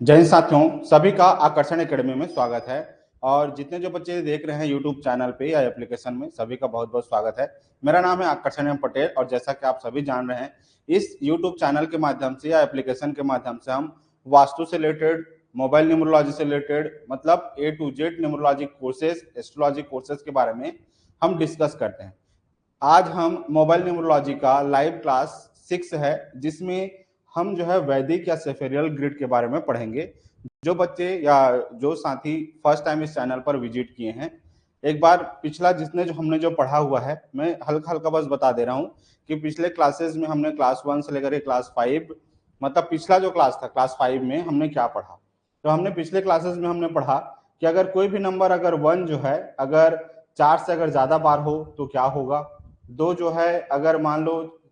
जय हिंद साथियों, सभी का आकर्षण एकेडमी में स्वागत है। और जितने जो बच्चे देख रहे हैं यूट्यूब चैनल पे या एप्लीकेशन में, सभी का बहुत बहुत स्वागत है। मेरा नाम है आकर्षण एम पटेल और जैसा कि आप सभी जान रहे हैं, इस यूट्यूब चैनल के माध्यम से या एप्लीकेशन के माध्यम से हम वास्तु से रिलेटेड, मोबाइल न्यूमरोलॉजी से रिलेटेड, मतलब A to Z numerology courses, astrology courses के बारे में हम डिस्कस करते हैं। आज हम मोबाइल न्यूमरोलॉजी का लाइव क्लास 6 है, जिसमें हम जो है वैदिक या सेफेरियल ग्रिड के बारे में पढ़ेंगे। जो बच्चे या जो साथी फर्स्ट टाइम इस चैनल पर विजिट किए हैं, एक बार पिछला जिसने जो हमने जो पढ़ा हुआ है, मैं हल्का हल्का बस बता दे रहा हूँ कि पिछले क्लासेस में हमने क्लास 1 से लेकर क्लास 5, मतलब पिछला जो क्लास था क्लास 5 में हमने क्या पढ़ा। तो हमने पिछले क्लासेस में हमने पढ़ा कि अगर कोई भी नंबर अगर 1 जो है अगर 4 से अगर ज्यादा बार हो तो क्या होगा, 2 जो है अगर मान लो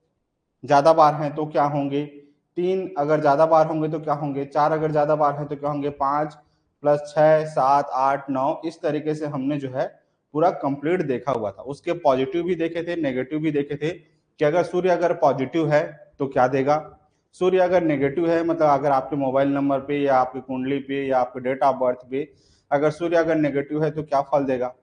ज्यादा बार हैं तो क्या होंगे, 3 अगर ज्यादा बार होंगे तो क्या होंगे, 4 अगर ज्यादा बार हैं तो क्या होंगे, 5 प्लस 6 7 8 9, इस तरीके से हमने जो है पूरा कंप्लीट देखा हुआ था। उसके पॉजिटिव भी देखे थे, नेगेटिव भी देखे थे कि अगर सूर्य अगर पॉजिटिव है तो क्या देगा, सूर्य अगर नेगेटिव है मतलब अगर आपके मोबाइल नंबर पे या आपकी कुंडली पे या आपके डेट ऑफ बर्थ पे अगर सूर्य अगर नेगेटिव है तो क्या फल देगा।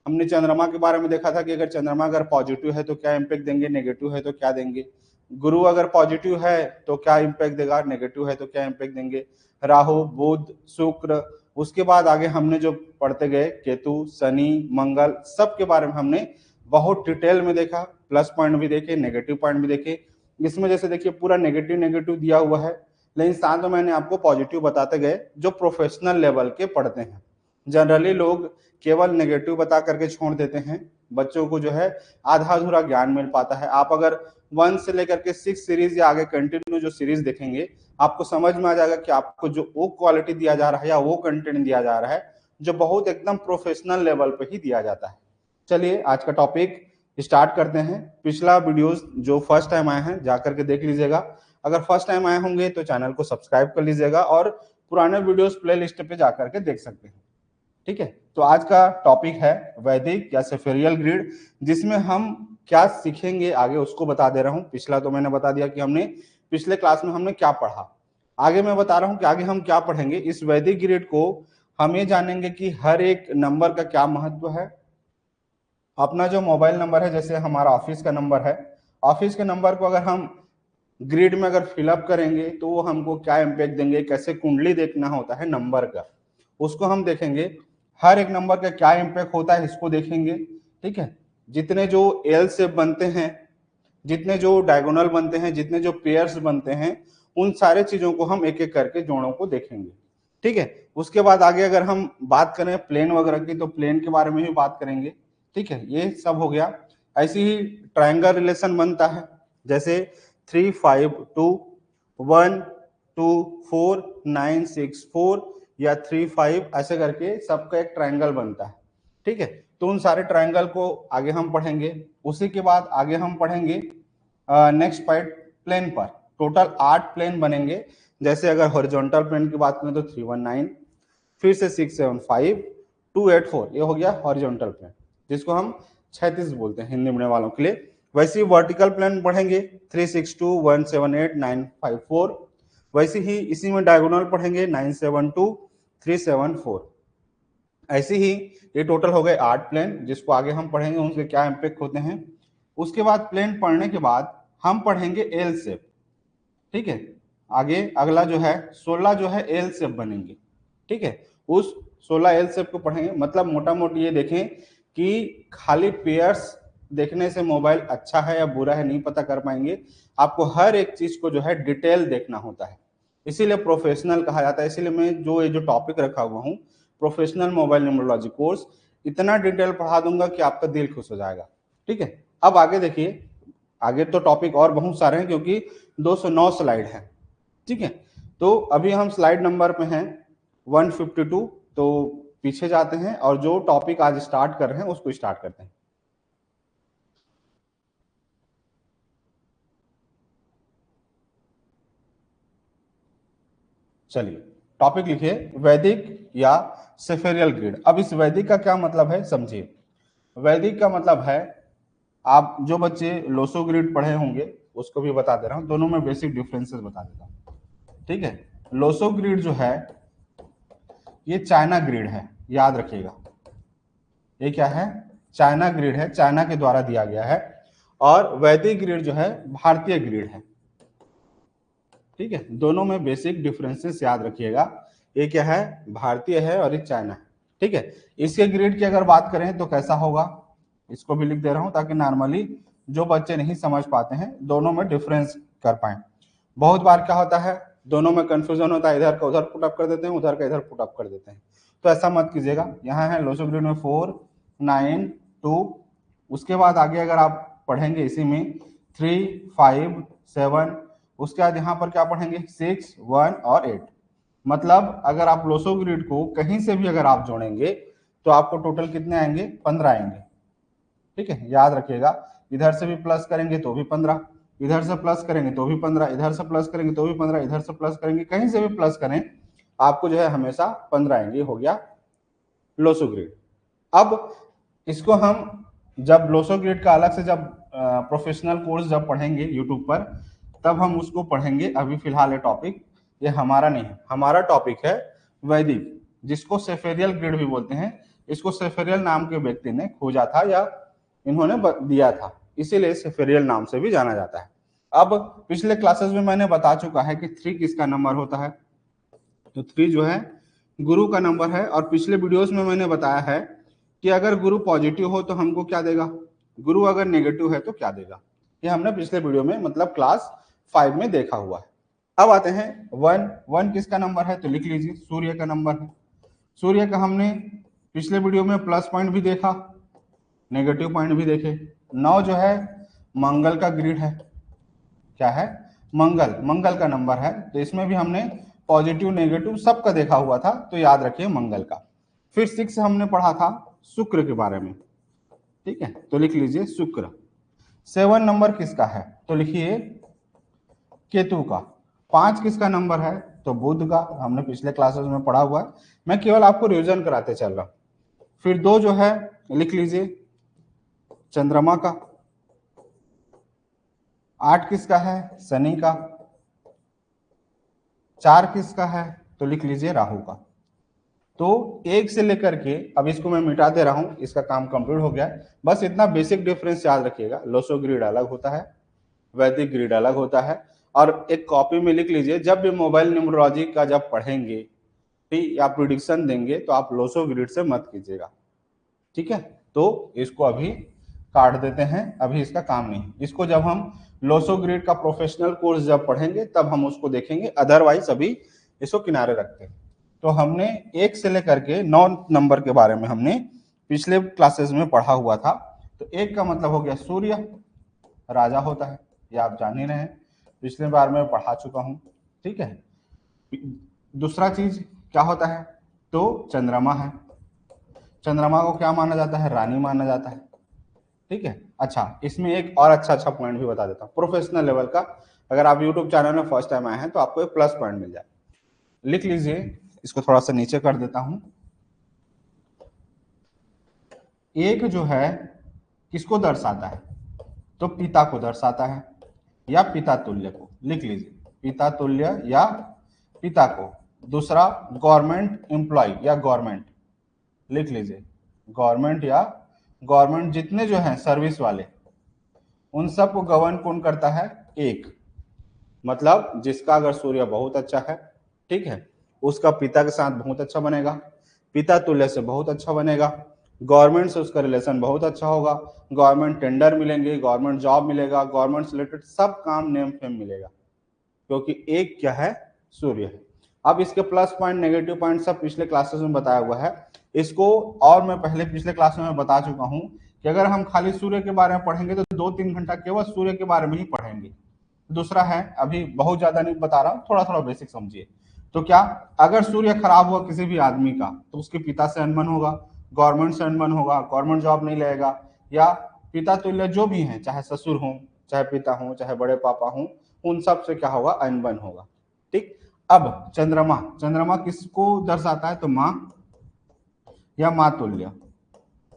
हमने चंद्रमा के बारे में देखा था कि अगर चंद्रमा अगर पॉजिटिव है तो क्या इम्पैक्ट देंगे, नेगेटिव है तो क्या देंगे। गुरु अगर पॉजिटिव है तो क्या इम्पैक्ट देगा, नेगेटिव है तो क्या इम्पैक्ट देंगे। राहु, बुध, शुक्र, उसके बाद आगे हमने जो पढ़ते गए केतु, शनि, मंगल, सब के बारे में हमने बहुत डिटेल में देखा। प्लस पॉइंट भी देखे, नेगेटिव पॉइंट भी देखे। इसमें जैसे देखिए पूरा नेगेटिव नेगेटिव दिया हुआ है, लेकिन साथ में मैंने आपको पॉजिटिव बताते गए जो प्रोफेशनल लेवल के पढ़ते हैं। जनरली लोग केवल नेगेटिव बता करके छोड़ देते हैं, बच्चों को जो है आधा अधूरा ज्ञान मिल पाता है। आप अगर 1 से लेकर के 6 सीरीज या आगे कंटिन्यू जो सीरीज देखेंगे, आपको समझ में आ जाएगा कि आपको जो वो क्वालिटी दिया जा रहा है या वो कंटेंट दिया जा रहा है जो बहुत एकदम प्रोफेशनल लेवल पे ही दिया जाता है। चलिए आज का टॉपिक स्टार्ट करते हैं। पिछला वीडियोस जो फर्स्ट टाइम आए हैं जाकर के देख लीजिएगा, अगर फर्स्ट टाइम आए होंगे तो चैनल को सब्सक्राइब कर लीजिएगा और पुराने वीडियोस प्लेलिस्ट पे जाकर के देख सकते हैं। ठीक है, तो आज का टॉपिक है वैदिक या सेफेरियल ग्रिड, जिसमें हम क्या सीखेंगे आगे उसको बता दे रहा हूं। पिछला तो मैंने बता दिया कि हमने पिछले क्लास में हमने क्या पढ़ा, आगे मैं बता रहा हूं कि आगे हम क्या पढ़ेंगे। इस वैदिक ग्रिड को हम ये जानेंगे कि हर एक नंबर का क्या महत्व है। अपना जो मोबाइल नंबर है, जैसे हमारा ऑफिस का नंबर है, ऑफिस के नंबर को अगर हम ग्रिड में अगर फिलअप करेंगे तो वो हमको क्या इम्पैक्ट देंगे, कैसे कुंडली देखना होता है नंबर का, उसको हम देखेंगे। हर एक नंबर का क्या इम्पैक्ट होता है इसको देखेंगे। ठीक है, जितने जो एल शेप बनते हैं, जितने जो डायगोनल बनते हैं, जितने जो पेयर्स बनते हैं, उन सारे चीजों को हम एक एक करके जोड़ों को देखेंगे। ठीक है, उसके बाद आगे अगर हम बात करें प्लेन वगैरह की तो प्लेन के बारे में भी बात करेंगे। ठीक है, ये सब हो गया। ऐसे ही ट्रायंगल रिलेशन बनता है, जैसे 3 5 2 1 2 4 9 6 4 या 3 5 ऐसे करके सबका एक ट्रायंगल बनता है। ठीक है, तो उन सारे ट्रायंगल को आगे हम पढ़ेंगे। उसी के बाद आगे हम पढ़ेंगे नेक्स्ट पार्ट प्लेन पर। टोटल 8 प्लेन बनेंगे। जैसे अगर हॉरिजॉन्टल प्लेन की बात करें तो 319, फिर से 675 284, ये हो गया हॉरिजॉन्टल प्लेन, जिसको हम क्षैतिज बोलते हैं हिंदी में वालों के लिए। वैसे ही वर्टिकल प्लेन पढ़ेंगे 362 178 954। वैसे ही इसी में डायगोनल पढ़ेंगे 972 374। ऐसे ही ये टोटल हो गए 8 प्लेन, जिसको आगे हम पढ़ेंगे उनके क्या इम्पैक्ट होते हैं। उसके बाद प्लेन पढ़ने के बाद हम पढ़ेंगे एल शेप। ठीक है, आगे अगला जो है 16 जो है एल शेप बनेंगे। ठीक है, उस 16 एल शेप को पढ़ेंगे। मतलब मोटा मोटी ये देखें कि खाली पेयर्स देखने से मोबाइल अच्छा है या बुरा है नहीं पता कर पाएंगे, आपको हर एक चीज को जो है डिटेल देखना होता है, इसीलिए प्रोफेशनल कहा जाता है। इसीलिए मैं जो ये जो टॉपिक रखा हुआ हूँ प्रोफेशनल मोबाइल न्यूमरोलॉजी कोर्स, इतना डिटेल पढ़ा दूंगा कि आपका दिल खुश हो जाएगा। ठीक है, अब आगे देखिए, आगे तो टॉपिक और बहुत सारे हैं क्योंकि 209 स्लाइड है। ठीक है, तो अभी हम स्लाइड नंबर पे हैं 152, तो पीछे जाते हैं और जो टॉपिक आज स्टार्ट कर रहे हैं उसको स्टार्ट करते हैं। चलिए, टॉपिक लिखिए वैदिक या सेफेरियल ग्रिड। अब इस वैदिक का क्या मतलब है समझिए। वैदिक का मतलब है, आप जो बच्चे लोसो ग्रिड पढ़े होंगे उसको भी बता दे रहा हूं, दोनों में बेसिक डिफरेंसेस बता देता हूं। ठीक है, लोसो ग्रिड जो है ये चाइना ग्रिड है, याद रखिएगा। ये क्या है? चाइना ग्रिड है, चाइना के द्वारा दिया गया है। और वैदिक ग्रिड जो है भारतीय ग्रिड है। ठीक है, दोनों में बेसिक डिफरेंसेस याद रखिएगा। ये क्या है? भारतीय है और ये चाइना है। ठीक है, इसके ग्रिड की अगर बात करें तो कैसा होगा, इसको भी लिख दे रहा हूं ताकि नॉर्मली जो बच्चे नहीं समझ पाते हैं दोनों में डिफरेंस कर पाए। बहुत बार क्या होता है, दोनों में कंफ्यूजन होता है, इधर का उधर पुट अप कर देते हैं, उधर का इधर पुट अप कर देते हैं। तो ऐसा मत कीजिएगा। यहाँ है लोसो ग्रिड में 4, 9, 2, उसके बाद आगे अगर आप पढ़ेंगे इसी में 3, 5, 7, उसके बाद यहाँ पर क्या पढ़ेंगे 6, 1 और 8। मतलब अगर आप लोसो ग्रिड को कहीं से भी अगर आप जोड़ेंगे तो आपको टोटल कितने आएंगे? 15 आएंगे। ठीक है, याद रखिएगा। इधर से भी प्लस करेंगे तो भी 15, इधर से प्लस करेंगे तो भी 15, इधर से प्लस करेंगे तो भी 15, इधर से प्लस करेंगे, कहीं से भी प्लस करें आपको जो है हमेशा 15 आएंगे। हो गया लोसो ग्रिड। अब इसको हम जब लोसो ग्रिड का अलग से जब प्रोफेशनल कोर्स जब पढ़ेंगे यूट्यूब पर तब हम उसको पढ़ेंगे। अभी फिलहाल ये टॉपिक ये हमारा नहीं है, हमारा टॉपिक है वैदिक, जिसको सेफेरियल ग्रिड भी बोलते हैं। इसको सेफेरियल नाम के व्यक्ति ने खोजा था या इन्होंने दिया था, इसीलिए सेफेरियल नाम से भी जाना जाता है। अब पिछले क्लासेस में मैंने बता चुका है कि 3 किसका नंबर होता है, तो 3 जो है गुरु का नंबर है। और पिछले वीडियोस में मैंने बताया है कि अगर गुरु पॉजिटिव हो तो हमको क्या देगा, गुरु अगर नेगेटिव है तो क्या देगा, ये हमने पिछले वीडियो में मतलब क्लास 5 में देखा हुआ है। अब आते हैं 1 किसका नंबर है, तो लिख लीजिए सूर्य का नंबर है। सूर्य का हमने पिछले वीडियो में प्लस पॉइंट भी देखा, नेगेटिव पॉइंट भी देखे। 9 जो है मंगल का ग्रिड है, क्या है? मंगल का नंबर है। तो इसमें भी हमने पॉजिटिव नेगेटिव सबका देखा हुआ था, तो याद रखिए मंगल का। फिर 6 हमने पढ़ा था शुक्र के बारे में, ठीक है, तो लिख लीजिए शुक्र। 7 नंबर किसका है, तो लिखिए केतु का। 5 किसका नंबर है, तो बुध का, हमने पिछले क्लासेस में पढ़ा हुआ है, मैं केवल आपको रिवीजन कराते चल रहा हूं। फिर 2 जो है लिख लीजिए चंद्रमा का। 8 किसका है, शनि का। 4 किसका है, तो लिख लीजिए राहु का। तो 1 से लेकर के, अब इसको मैं मिटा दे रहा हूं, इसका काम कंप्लीट हो गया। बस इतना बेसिक डिफरेंस याद रखिएगा, लोसो ग्रिड अलग होता है, वैदिक ग्रिड अलग होता है। और एक कॉपी में लिख लीजिए, जब भी मोबाइल न्यूमरोलॉजी का जब पढ़ेंगे ठीक या प्रिडिक्शन देंगे तो आप लोसो ग्रिड से मत कीजिएगा। ठीक है, तो इसको अभी काट देते हैं, अभी इसका काम नहीं। इसको जब हम लोसो ग्रिड का प्रोफेशनल कोर्स जब पढ़ेंगे तब हम उसको देखेंगे, अदरवाइज अभी इसको किनारे रखते हैं। तो हमने 1 से लेकर के 9 नंबर के बारे में हमने पिछले क्लासेस में पढ़ा हुआ था। तो 1 का मतलब हो गया सूर्य, राजा होता है, ये आप जान ही रहे हैं, पिछले बार में पढ़ा चुका हूं। ठीक है, दूसरा चीज क्या होता है, तो चंद्रमा है। चंद्रमा को क्या माना जाता है, रानी माना जाता है। ठीक है, अच्छा इसमें एक और अच्छा पॉइंट भी बता देता हूँ प्रोफेशनल लेवल का। अगर आप यूट्यूब चैनल में फर्स्ट टाइम आए हैं तो आपको एक प्लस पॉइंट मिल जाए। लिख लीजिए, इसको थोड़ा सा नीचे कर देता हूं। 1 जो है किसको दर्शाता है, तो पिता को दर्शाता है या पिता तुल्य को। लिख लीजिए पिता तुल्य या पिता को। दूसरा गवर्नमेंट एम्प्लॉय या गवर्नमेंट, लिख लीजिए गवर्नमेंट या गवर्नमेंट, जितने जो हैं सर्विस वाले उन सब को गवर्न कौन करता है, 1। मतलब जिसका अगर सूर्य बहुत अच्छा है, ठीक है, उसका पिता के साथ बहुत अच्छा बनेगा, पिता तुल्य से बहुत अच्छा बनेगा, गवर्नमेंट से उसका रिलेशन बहुत अच्छा होगा, गवर्नमेंट टेंडर मिलेंगे, गवर्नमेंट जॉब मिलेगा, गवर्नमेंट से रिलेटेड सब काम नेम फेम मिलेगा, क्योंकि 1 क्या है, सूर्य है। अब इसके प्लस पॉइंट नेगेटिव पॉइंट सब पिछले क्लासेस में बताया हुआ है इसको, और मैं पहले पिछले क्लास में बता चुका हूं कि अगर हम खाली सूर्य के बारे में पढ़ेंगे तो 2-3 घंटा केवल सूर्य के बारे में ही पढ़ेंगे। दूसरा है, अभी बहुत ज्यादा नहीं बता रहा हूं, थोड़ा थोड़ा बेसिक समझिए। तो क्या, अगर सूर्य खराब हुआ किसी भी आदमी का तो उसके पिता से अनबन होगा, गवर्नमेंट से अनबन होगा, गवर्नमेंट जॉब नहीं लेगा, या पिता तुल्य जो भी है, चाहे ससुर हो, चाहे पिता हो, चाहे बड़े पापा हो, उन सब से क्या होगा, अनबन होगा। ठीक, अब चंद्रमा किसको दर्शाता है, तो माँ या माँ तुल्य।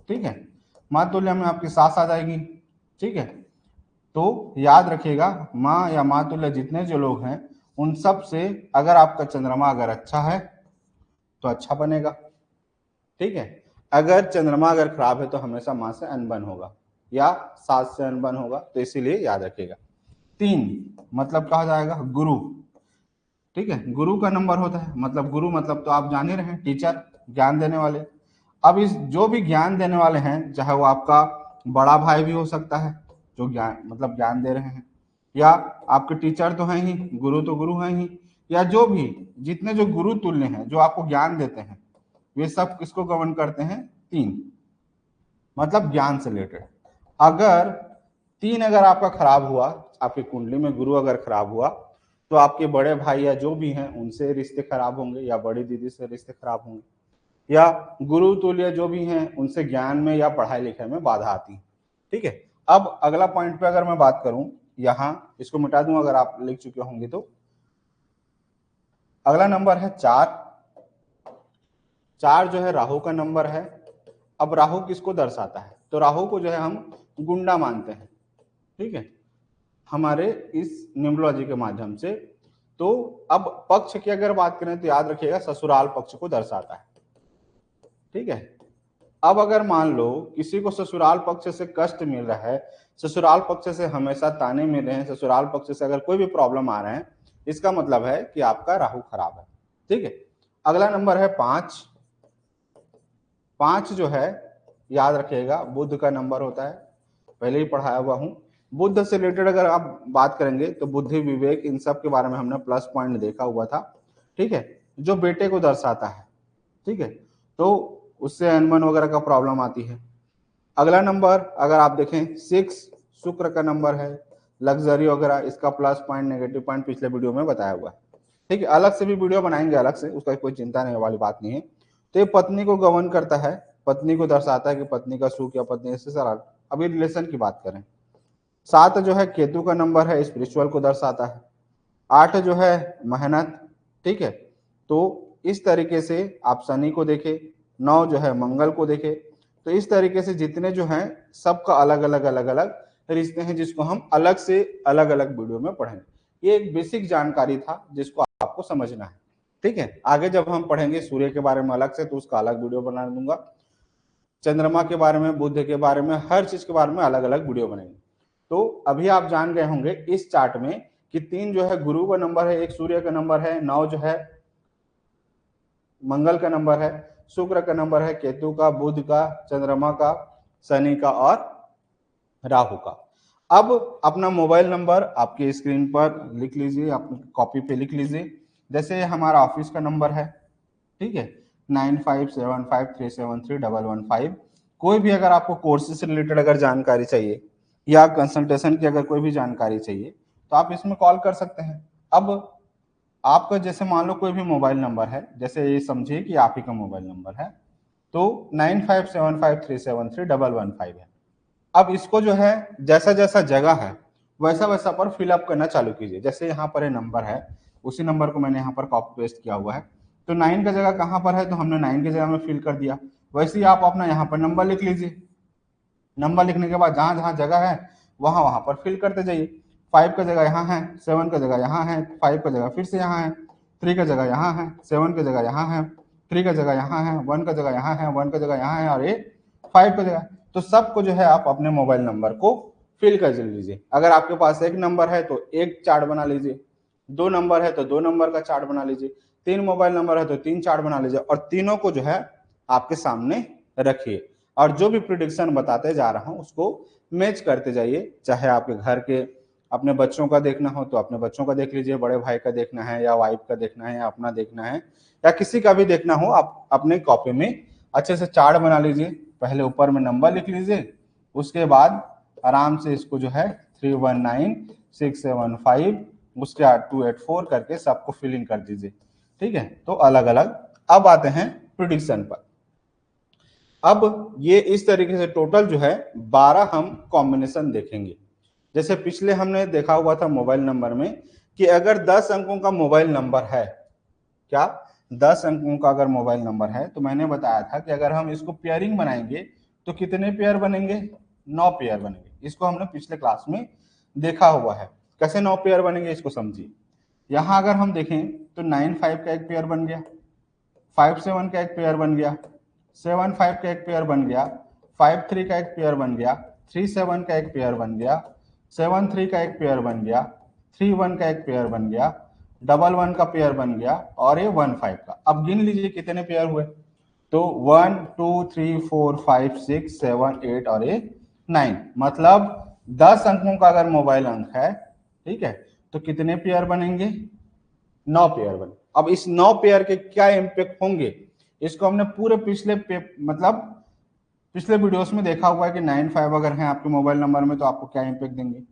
ठीक है, माँ तुल्य में आपकी सास आ जाएगी। ठीक है, तो याद रखिएगा माँ या माँ तुल्य जितने जो लोग हैं उन सब से अगर आपका चंद्रमा अगर अच्छा है तो अच्छा बनेगा, ठीक है। अगर चंद्रमा अगर खराब है तो हमेशा माँ से अनबन होगा या सास से अनबन होगा, तो इसीलिए याद रखिएगा। 3 मतलब कहा जाएगा गुरु, ठीक है। गुरु का नंबर होता है, मतलब गुरु मतलब तो आप जान ही रहे हैं, टीचर, ज्ञान देने वाले। अब इस जो भी ज्ञान देने वाले हैं, चाहे वो आपका बड़ा भाई भी हो सकता है जो ज्ञान मतलब ज्ञान दे रहे हैं, या आपके टीचर तो हैं ही, गुरु तो गुरु हैं ही, या जो भी जितने जो गुरु तुल्य हैं जो आपको ज्ञान देते हैं, वे सब किसको गवर्न करते हैं? 3, मतलब ज्ञान से रिलेटेड। अगर 3 अगर आपका खराब हुआ, आपकी कुंडली में गुरु अगर खराब हुआ, तो आपके बड़े भाई या जो भी हैं उनसे रिश्ते खराब होंगे, या बड़ी दीदी से रिश्ते खराब होंगे, या गुरु तुल्य जो भी हैं उनसे ज्ञान में या पढ़ाई लिखाई में बाधा आती है, ठीक है। अब अगला पॉइंट पे अगर मैं बात करूं, यहाँ इसको मिटा दूं अगर आप लिख चुके होंगे तो। अगला नंबर है 4। 4 जो है राहु का नंबर है। अब राहु किसको दर्शाता है? तो राहु को जो है हम गुंडा मानते हैं, ठीक है, हमारे इस न्यूमरोलॉजी के माध्यम से। तो अब पक्ष की अगर बात करें तो याद रखिएगा ससुराल पक्ष को दर्शाता है, ठीक है। अब अगर मान लो किसी को ससुराल पक्ष से कष्ट मिल रहा है, ससुराल पक्ष से हमेशा ताने मिल रहे हैं, ससुराल पक्ष से अगर कोई भी प्रॉब्लम आ रहे हैं, इसका मतलब है कि आपका राहु खराब है, ठीक है। अगला नंबर है 5। 5 जो है याद रखिएगा बुध का नंबर होता है, पहले ही पढ़ाया हुआ हूं। बुद्ध से रिलेटेड अगर आप बात करेंगे तो बुद्धि, विवेक, इन सब के बारे में हमने प्लस पॉइंट देखा हुआ था, ठीक है, जो बेटे को दर्शाता है, ठीक है। तो उससे अनबन वगैरह का प्रॉब्लम आती है। अगला नंबर अगर आप देखें 6, शुक्र का नंबर है, लग्जरी वगैरह, इसका प्लस पॉइंट नेगेटिव पॉइंट पिछले वीडियो में बताया हुआ है, ठीक है। अलग से भी वीडियो बनाएंगे अलग से, उसका कोई चिंता नहीं वाली बात नहीं है। तो ये पत्नी को गवर्न करता है, पत्नी को दर्शाता है कि पत्नी का सुख या पत्नी से सराल। अभी रिलेशन की बात करें, 7 जो है केतु का नंबर है, स्पिरिचुअल को दर्शाता है। 8 जो है मेहनत, ठीक है। तो इस तरीके से आप शनि को देखें, 9 जो है मंगल को देखें। तो इस तरीके से जितने जो हैं सबका अलग अलग अलग अलग रिश्ते हैं, जिसको हम अलग से अलग अलग वीडियो में पढ़ेंगे। ये एक बेसिक जानकारी था जिसको आपको समझना है, ठीक है। आगे जब हम पढ़ेंगे सूर्य के बारे में अलग से, तो उसका अलग वीडियो बना दूंगा, चंद्रमा के बारे में, बुध के बारे में, हर चीज के बारे में अलग अलग वीडियो बनेंगे। तो अभी आप जान गए होंगे इस चार्ट में कि 3 जो है गुरु का नंबर है, 1 सूर्य का नंबर है, 9 जो है मंगल का नंबर है, शुक्र का नंबर है, केतु का, बुध का, चंद्रमा का, शनि का और राहु का। अब अपना मोबाइल नंबर आपके स्क्रीन पर लिख लीजिए, अपनी कॉपी पे लिख लीजिए। जैसे हमारा ऑफिस का नंबर है, ठीक है, 9575373115। कोई भी अगर आपको कोर्सेज से रिलेटेड अगर जानकारी चाहिए या कंसल्टेशन की अगर कोई भी जानकारी चाहिए तो आप इसमें कॉल कर सकते हैं। अब आपका जैसे मान लो कोई भी मोबाइल नंबर है, जैसे ये समझिए कि आप ही का मोबाइल नंबर है, तो 9575373115 है। अब इसको जो है जैसा जैसा जगह है वैसा वैसा पर फिलअप करना चालू कीजिए। जैसे यहाँ पर ये नंबर है, उसी नंबर को मैंने यहाँ पर कॉपी पेस्ट किया हुआ है, तो 9 का जगह कहाँ पर है, तो हमने 9 की जगह में फिल कर दिया। वैसे ही आप अपना यहाँ पर नंबर लिख लीजिए। नंबर लिखने के बाद जहाँ जहाँ जगह है वहाँ वहाँ पर फिल करते जाइए। 5 का जगह यहाँ है, 7 का जगह यहाँ है, 5 का जगह फिर से यहाँ है, 3 का जगह यहाँ है, 7 का जगह यहाँ है, 3 का जगह यहाँ है, 1 का जगह यहाँ है, 1 का जगह यहाँ है और ये 5 का जगह। तो सबको जो है आप अपने मोबाइल नंबर को फिल कर लीजिए। अगर आपके पास एक नंबर है तो एक चार्ट बना लीजिए, 2 नंबर है तो 2 नंबर का चार्ट बना लीजिए, 3 मोबाइल नंबर है तो 3 चार्ट बना लीजिए, और तीनों को जो है आपके सामने रखिए। और जो भी प्रिडिक्शन बताते जा रहा हूं उसको मैच करते जाइए। चाहे आपके घर के अपने बच्चों का देखना हो तो अपने बच्चों का देख लीजिए, बड़े भाई का देखना है या वाइफ का देखना है या अपना देखना है या किसी का भी देखना हो, आप अपने कॉपी में अच्छे से चार्ट बना लीजिए। पहले ऊपर में नंबर लिख लीजिए, उसके बाद आराम से इसको जो है 319675 उसके 8284 करके सबको फिलिंग कर दीजिए, ठीक है। तो अलग अलग। अब आते हैं प्रिडिक्शन पर। अब ये इस तरीके से टोटल जो है 12 हम कॉम्बिनेशन देखेंगे। जैसे पिछले हमने देखा हुआ था मोबाइल नंबर में कि अगर 10 अंकों का मोबाइल नंबर है, क्या 10 अंकों का अगर मोबाइल नंबर है, तो मैंने बताया था कि अगर हम इसको पेयरिंग बनाएंगे तो कितने पेयर बनेंगे? 9 पेयर बनेंगे। इसको हमने पिछले क्लास में देखा हुआ है। कैसे 9 पेयर बनेंगे इसको समझिए। यहाँ अगर हम देखें तो 9 5 का एक पेयर बन गया, 5 7 का एक पेयर बन गया, 7 5 का एक पेयर बन गया, 5 3 का एक पेयर बन गया, 3 7 का एक पेयर बन गया, 7 3 का एक पेयर बन गया, 3 1 का एक पेयर बन गया, 1 1 का पेयर बन गया, और ये 1 5 का। अब गिन लीजिए कितने पेयर हुए। तो 1 2 3 4 5 6 7 8 और ये 9, मतलब 10 अंकों का अगर मोबाइल अंक है, ठीक है, तो कितने पेयर बनेंगे? 9 पेयर बने। अब इस 9 पेयर के क्या इम्पैक्ट होंगे, इसको हमने पूरे मतलब पिछले वीडियोस में देखा हुआ है कि 9 5 अगर है आपके मोबाइल नंबर में तो आपको क्या इम्पैक्ट देंगे,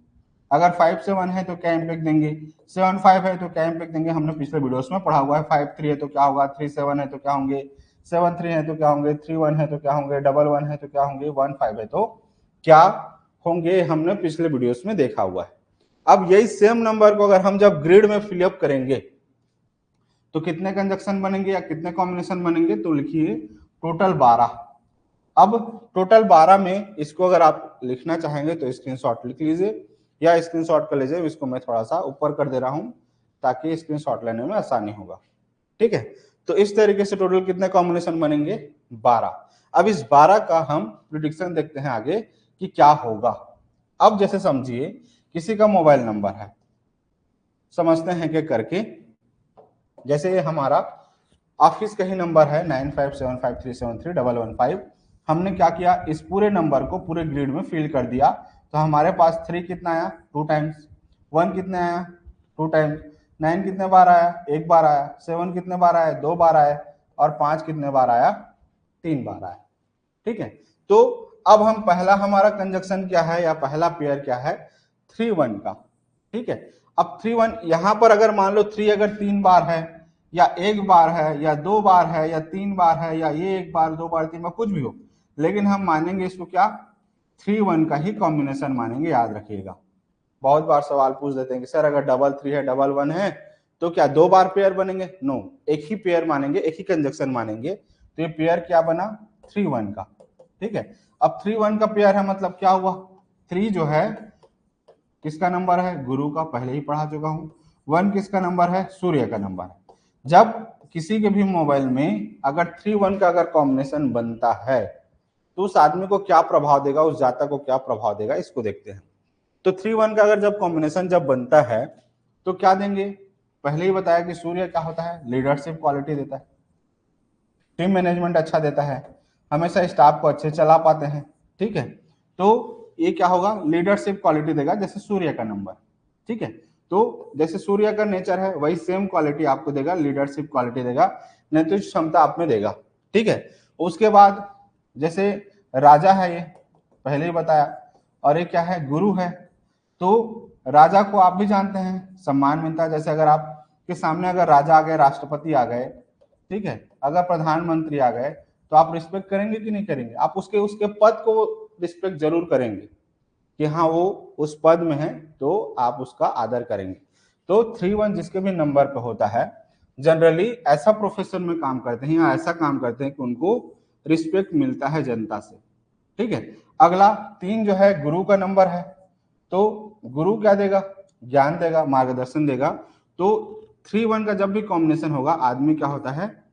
अगर 5 7 है तो क्या इम्पैक्ट देंगे, 7 5 है तो क्या इम्पैक्ट देंगे, हमने पिछले वीडियोस में पढ़ा हुआ है। 5 3 है तो क्या होगा, 3 7 है तो क्या होंगे, 7 3 है तो क्या होंगे, 3 1 है तो क्या होंगे, 1 1 है तो क्या होंगे, 1 5 है तो क्या होंगे, हमने पिछले वीडियोस में देखा हुआ है। अब यही सेम नंबर को अगर हम जब ग्रिड में फिलअप करेंगे तो कितने कंजक्शन बनेंगे या कितने कॉम्बिनेशन बनेंगे, तो लिखिए टोटल 12। अब टोटल 12 में इसको अगर आप लिखना चाहेंगे तो स्क्रीनशॉट लिख लीजिए या स्क्रीनशॉट कर लीजिए, इसको मैं थोड़ा सा ऊपर कर दे रहा हूं ताकि स्क्रीनशॉट लेने में आसानी होगा। ठीक है, तो इस तरीके से टोटल कितने कॉम्बिनेशन बनेंगे, 12। अब इस 12 का हम प्रिडिक्शन देखते हैं आगे कि क्या होगा। अब जैसे समझिए किसी का मोबाइल नंबर है, समझते हैं कि करके, जैसे ये हमारा ऑफिस का ही नंबर है 9575373115। हमने क्या किया, इस पूरे नंबर को पूरे ग्रिड में फिल कर दिया, तो हमारे पास 3 कितना आया, 2 टाइम्स, 1 कितने आया, 2 टाइम्स, 9 कितने बार आया, 1 बार आया, 7 कितने बार आया, 2 बार आया, और 5 कितने बार आया, 3 बार आया। ठीक है, तो अब हम पहला हमारा कंजक्शन क्या है या पहला पेयर क्या है, 3 1 का। ठीक है, अब 3 1 यहां पर अगर मान लो 3 अगर 3 बार है या 1 बार है या 2 बार है या 3 बार है या ये 1 बार 2 बार 3 बार कुछ भी हो, लेकिन हम मानेंगे इसको क्या, 3 1 का ही कॉम्बिनेशन मानेंगे, याद रखिएगा। बहुत बार सवाल पूछ देते हैं कि सर अगर 3 3 है 1 1 है तो क्या 2 बार पेयर बनेंगे, नो, एक ही पेयर मानेंगे, एक ही कंजक्शन मानेंगे। तो ये पेयर क्या बना, 3 1 का। ठीक है, अब 3 1 का पेयर है, मतलब क्या हुआ, 3 जो है किसका नंबर है, गुरु का, पहले ही पढ़ा चुका हूं। 1 किसका नंबर है, सूर्य का नंबर है। जब किसी के भी मोबाइल में अगर 3 1 का अगर कॉम्बिनेशन बनता है तो उस आदमी को क्या प्रभाव देगा, उस जातक को क्या प्रभाव देगा, इसको देखते हैं। तो 3 1 का अगर जब कॉम्बिनेशन जब बनता है तो क्या देंगे, पहले ही बताया कि सूर्य क्या होता है, लीडरशिप क्वालिटी देता है, टीम मैनेजमेंट अच्छा देता है, हमेशा स्टाफ को अच्छे चला पाते हैं। ठीक है, तो ये क्या होगा, लीडरशिप क्वालिटी देगा, जैसे सूर्य का नंबर। ठीक है, तो जैसे सूर्य का नेचर है वही सेम क्वालिटी आपको देगा, लीडरशिप क्वालिटी देगा, नेतृत्व क्षमता आप में देगा। ठीक है, उसके बाद जैसे राजा है, ये पहले ही बताया, और ये क्या है, गुरु है। तो राजा को आप भी जानते हैं सम्मान मिलता है, जैसे अगर आपके सामने अगर राजा आ गए, राष्ट्रपति आ गए, ठीक है, अगर प्रधानमंत्री आ गए तो आप रिस्पेक्ट करेंगे कि नहीं करेंगे, आप उसके उसके पद को रिस्पेक्ट जरूर करेंगे कि हाँ वो उस पद में है, तो आप उसका आदर करेंगे। तो 3 1 जिसके भी नंबर पे होता है जनरली ऐसा प्रोफेशन में काम करते हैं या ऐसा काम करते हैं कि उनको रिस्पेक्ट मिलता है जनता से। ठीक है, अगला 3 जो है गुरु का नंबर है, तो गुरु क्या देगा, ज्ञान देगा, मार्गदर्शन देगा। तो 3 1 का जब भी कॉम्बिनेशन होगा आदमी क्या होता है,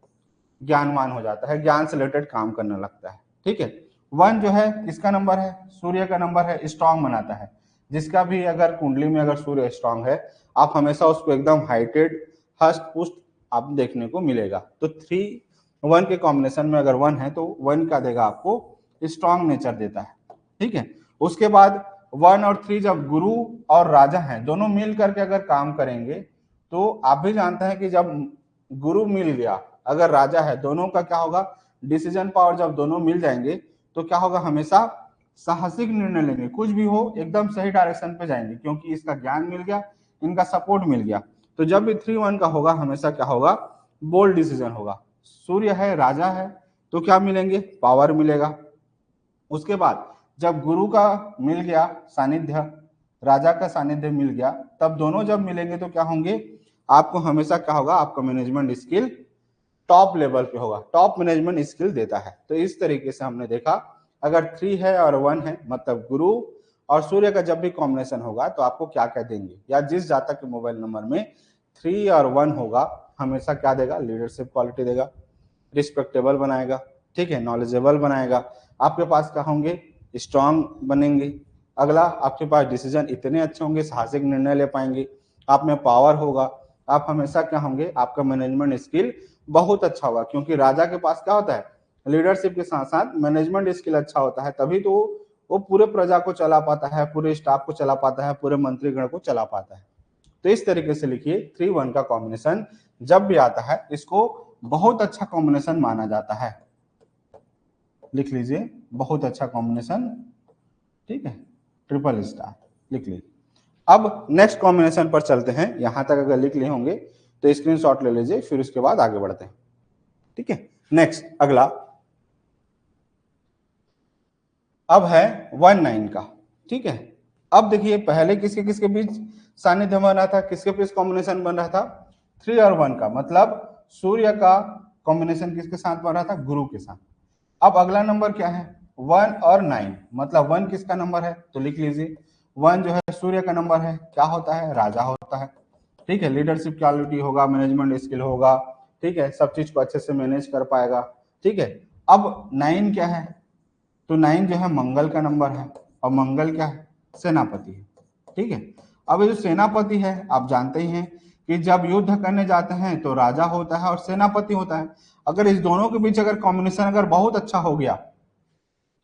ज्ञानवान हो जाता है, ज्ञान से रिलेटेड काम करने लगता है। ठीक है, 1 जो है किसका नंबर है, सूर्य का नंबर है, स्ट्रांग बनाता है। जिसका भी अगर कुंडली में अगर सूर्य स्ट्रांग है, आप हमेशा उसको एकदम हाइटेड, हष्ट पुष्ट आप देखने को मिलेगा। तो 3 1 के कॉम्बिनेशन में अगर 1 है तो 1 का देगा आपको स्ट्रांग नेचर देता है। ठीक है, उसके बाद 1 और 3 जब गुरु और राजा हैं दोनों मिल करके अगर काम करेंगे, तो आप भी जानते हैं कि जब गुरु मिल गया, अगर राजा है, दोनों का क्या होगा, डिसीजन पावर जब दोनों मिल जाएंगे तो क्या होगा, हमेशा साहसिक निर्णय लेंगे, कुछ भी हो एकदम सही डायरेक्शन पे जाएंगे, क्योंकि इसका ज्ञान मिल गया, इनका सपोर्ट मिल गया। तो जब भी 3 1 का होगा हमेशा क्या होगा, बोल्ड डिसीजन होगा। सूर्य है, राजा है, तो क्या मिलेंगे, पावर मिलेगा। उसके बाद जब गुरु का मिल गया सानिध्य, राजा का सानिध्य मिल गया, तब दोनों जब मिलेंगे तो क्या होंगे, आपको हमेशा क्या होगा, आपका मैनेजमेंट स्किल टॉप लेवल पे होगा, टॉप मैनेजमेंट स्किल देता है। तो इस तरीके से हमने देखा, अगर 3 है और 1 है, मतलब गुरु और सूर्य का जब भी कॉम्बिनेशन होगा तो आपको क्या क्या देंगे, या जिस जातक के मोबाइल नंबर में 3 और 1 होगा हमेशा क्या देगा, लीडरशिप क्वालिटी देगा, रिस्पेक्टेबल बनाएगा, ठीक है, नॉलेजेबल बनाएगा, आपके पास क्या होंगे, स्ट्रांग बनेंगे। अगला, आपके पास डिसीजन इतने अच्छे होंगे, साहसिक निर्णय ले पाएंगे, आप में पावर होगा, आप हमेशा क्या होंगे, आपका मैनेजमेंट स्किल बहुत अच्छा होगा, क्योंकि राजा के पास क्या होता है, लीडरशिप के साथ साथ मैनेजमेंट स्किल अच्छा होता है, तभी तो वो पूरे प्रजा को चला पाता है, पूरे स्टाफ को चला पाता है, पूरे मंत्रीगण को चला पाता है। तो इस तरीके से लिखिए 3-1 का कॉम्बिनेशन जब भी आता है इसको बहुत अच्छा कॉम्बिनेशन माना जाता है। लिख लीजिए, बहुत अच्छा कॉम्बिनेशन, ठीक है, ट्रिपल स्टार लिख लीजिए। अब नेक्स्ट कॉम्बिनेशन पर चलते हैं, यहां तक अगर लिख लिए होंगे तो स्क्रीनशॉट ले लीजिए, फिर उसके बाद आगे बढ़ते हैं, ठीक है। नेक्स्ट अगला अब है 1-9 का, ठीक है। अब देखिए पहले किसके किसके बीच सानिध्य बन रहा था, किसके बीच कॉम्बिनेशन बन रहा था, 3 और 1 का, मतलब सूर्य का कॉम्बिनेशन किसके साथ बन रहा था, गुरु के साथ। अब अगला नंबर क्या है, 1 और 9, मतलब 1 किसका नंबर है, तो लिख लीजिए 1 जो है सूर्य का नंबर है, क्या होता है, राजा होता है, ठीक है, लीडरशिप क्वालिटी होगा, मैनेजमेंट स्किल होगा, ठीक है, सब चीज को अच्छे से मैनेज कर पाएगा, ठीक है। अब 9 क्या है, तो 9 जो है मंगल का नंबर है, और मंगल क्या है, सेनापति है, ठीक है। अब ये जो सेनापति है आप जानते ही हैं कि जब युद्ध करने जाते हैं तो राजा होता है और सेनापति होता है। अगर इस दोनों के बीच अगर कॉम्बिनेशन अगर बहुत अच्छा हो गया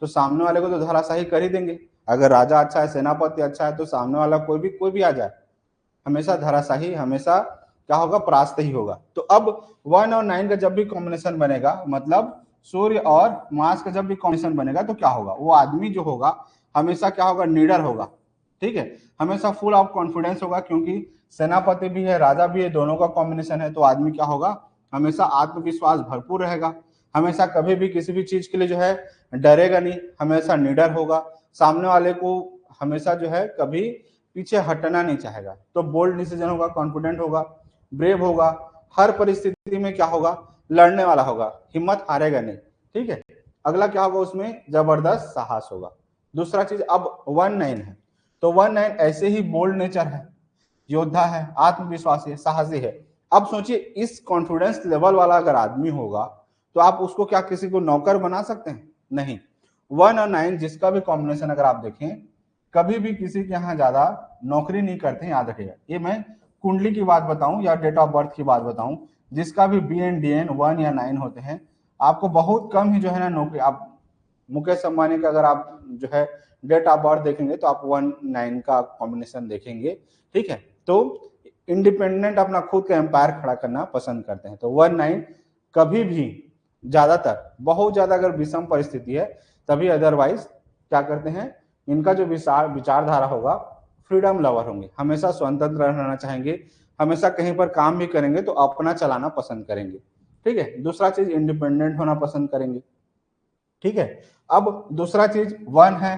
तो सामने वाले को तो धराशायी कर ही देंगे। अगर राजा अच्छा है, सेनापति अच्छा है, तो सामने वाला कोई भी आ जाए, हमेशा धराशायी, हमेशा क्या होगा, परास्त ही होगा। तो अब 1 और 9 का जब भी कॉम्बिनेशन बनेगा, मतलब सूर्य और मार्स का जब भी कॉम्बिनेशन बनेगा, तो क्या होगा, वो आदमी जो होगा हमेशा क्या होगा, निडर होगा, ठीक है, हमेशा फुल ऑफ कॉन्फिडेंस होगा, क्योंकि सेनापति भी है, राजा भी है, दोनों का कॉम्बिनेशन है, तो आदमी क्या होगा, हमेशा आत्मविश्वास भरपूर रहेगा, हमेशा कभी भी किसी भी चीज के लिए जो है डरेगा नहीं, हमेशा निडर होगा, सामने वाले को हमेशा जो है कभी पीछे हटना नहीं चाहेगा, तो बोल्ड डिसीजन होगा, कॉन्फिडेंट होगा, ब्रेव होगा, हर परिस्थिति में क्या होगा, लड़ने वाला होगा, हिम्मत हारेगा नहीं, ठीक है। अगला क्या होगा, उसमें जबरदस्त साहस होगा। दूसरा चीज, अब 1-9 है, तो 1-9 ऐसे ही बोल्ड नेचर है, योद्धा है, आत्मविश्वासी है, साहसी है। अब सोचिए इस कॉन्फिडेंस लेवल वाला अगर आदमी होगा तो आप उसको क्या किसी को नौकर बना सकते हैं, नहीं। 1 और 9 जिसका भी कॉम्बिनेशन अगर आप देखें, कभी भी किसी के यहाँ ज्यादा नौकरी नहीं करते हैं, याद रखिएगा। ये मैं कुंडली की बात बताऊं या डेट ऑफ बर्थ की बात बताऊं, जिसका भी BN DN 1 या 9 होते हैं, आपको बहुत कम ही जो है ना नौकरी। आप मुकेश अंबानी का अगर आप जो है डेट ऑफ बर्थ देखेंगे तो आप 1-9 का कॉम्बिनेशन देखेंगे, ठीक है। तो इंडिपेंडेंट अपना खुद का एम्पायर खड़ा करना पसंद करते हैं, तो 1-9 कभी भी ज्यादातर, बहुत ज्यादा अगर विषम परिस्थिति है तभी, अदरवाइज क्या करते हैं, इनका जो विचारधारा होगा, फ्रीडम लवर होंगे, हमेशा स्वतंत्र रहना चाहेंगे, हमेशा कहीं पर काम भी करेंगे तो अपना चलाना पसंद करेंगे, ठीक है। दूसरा चीज, इंडिपेंडेंट होना पसंद करेंगे, ठीक है। अब दूसरा चीज, 1 है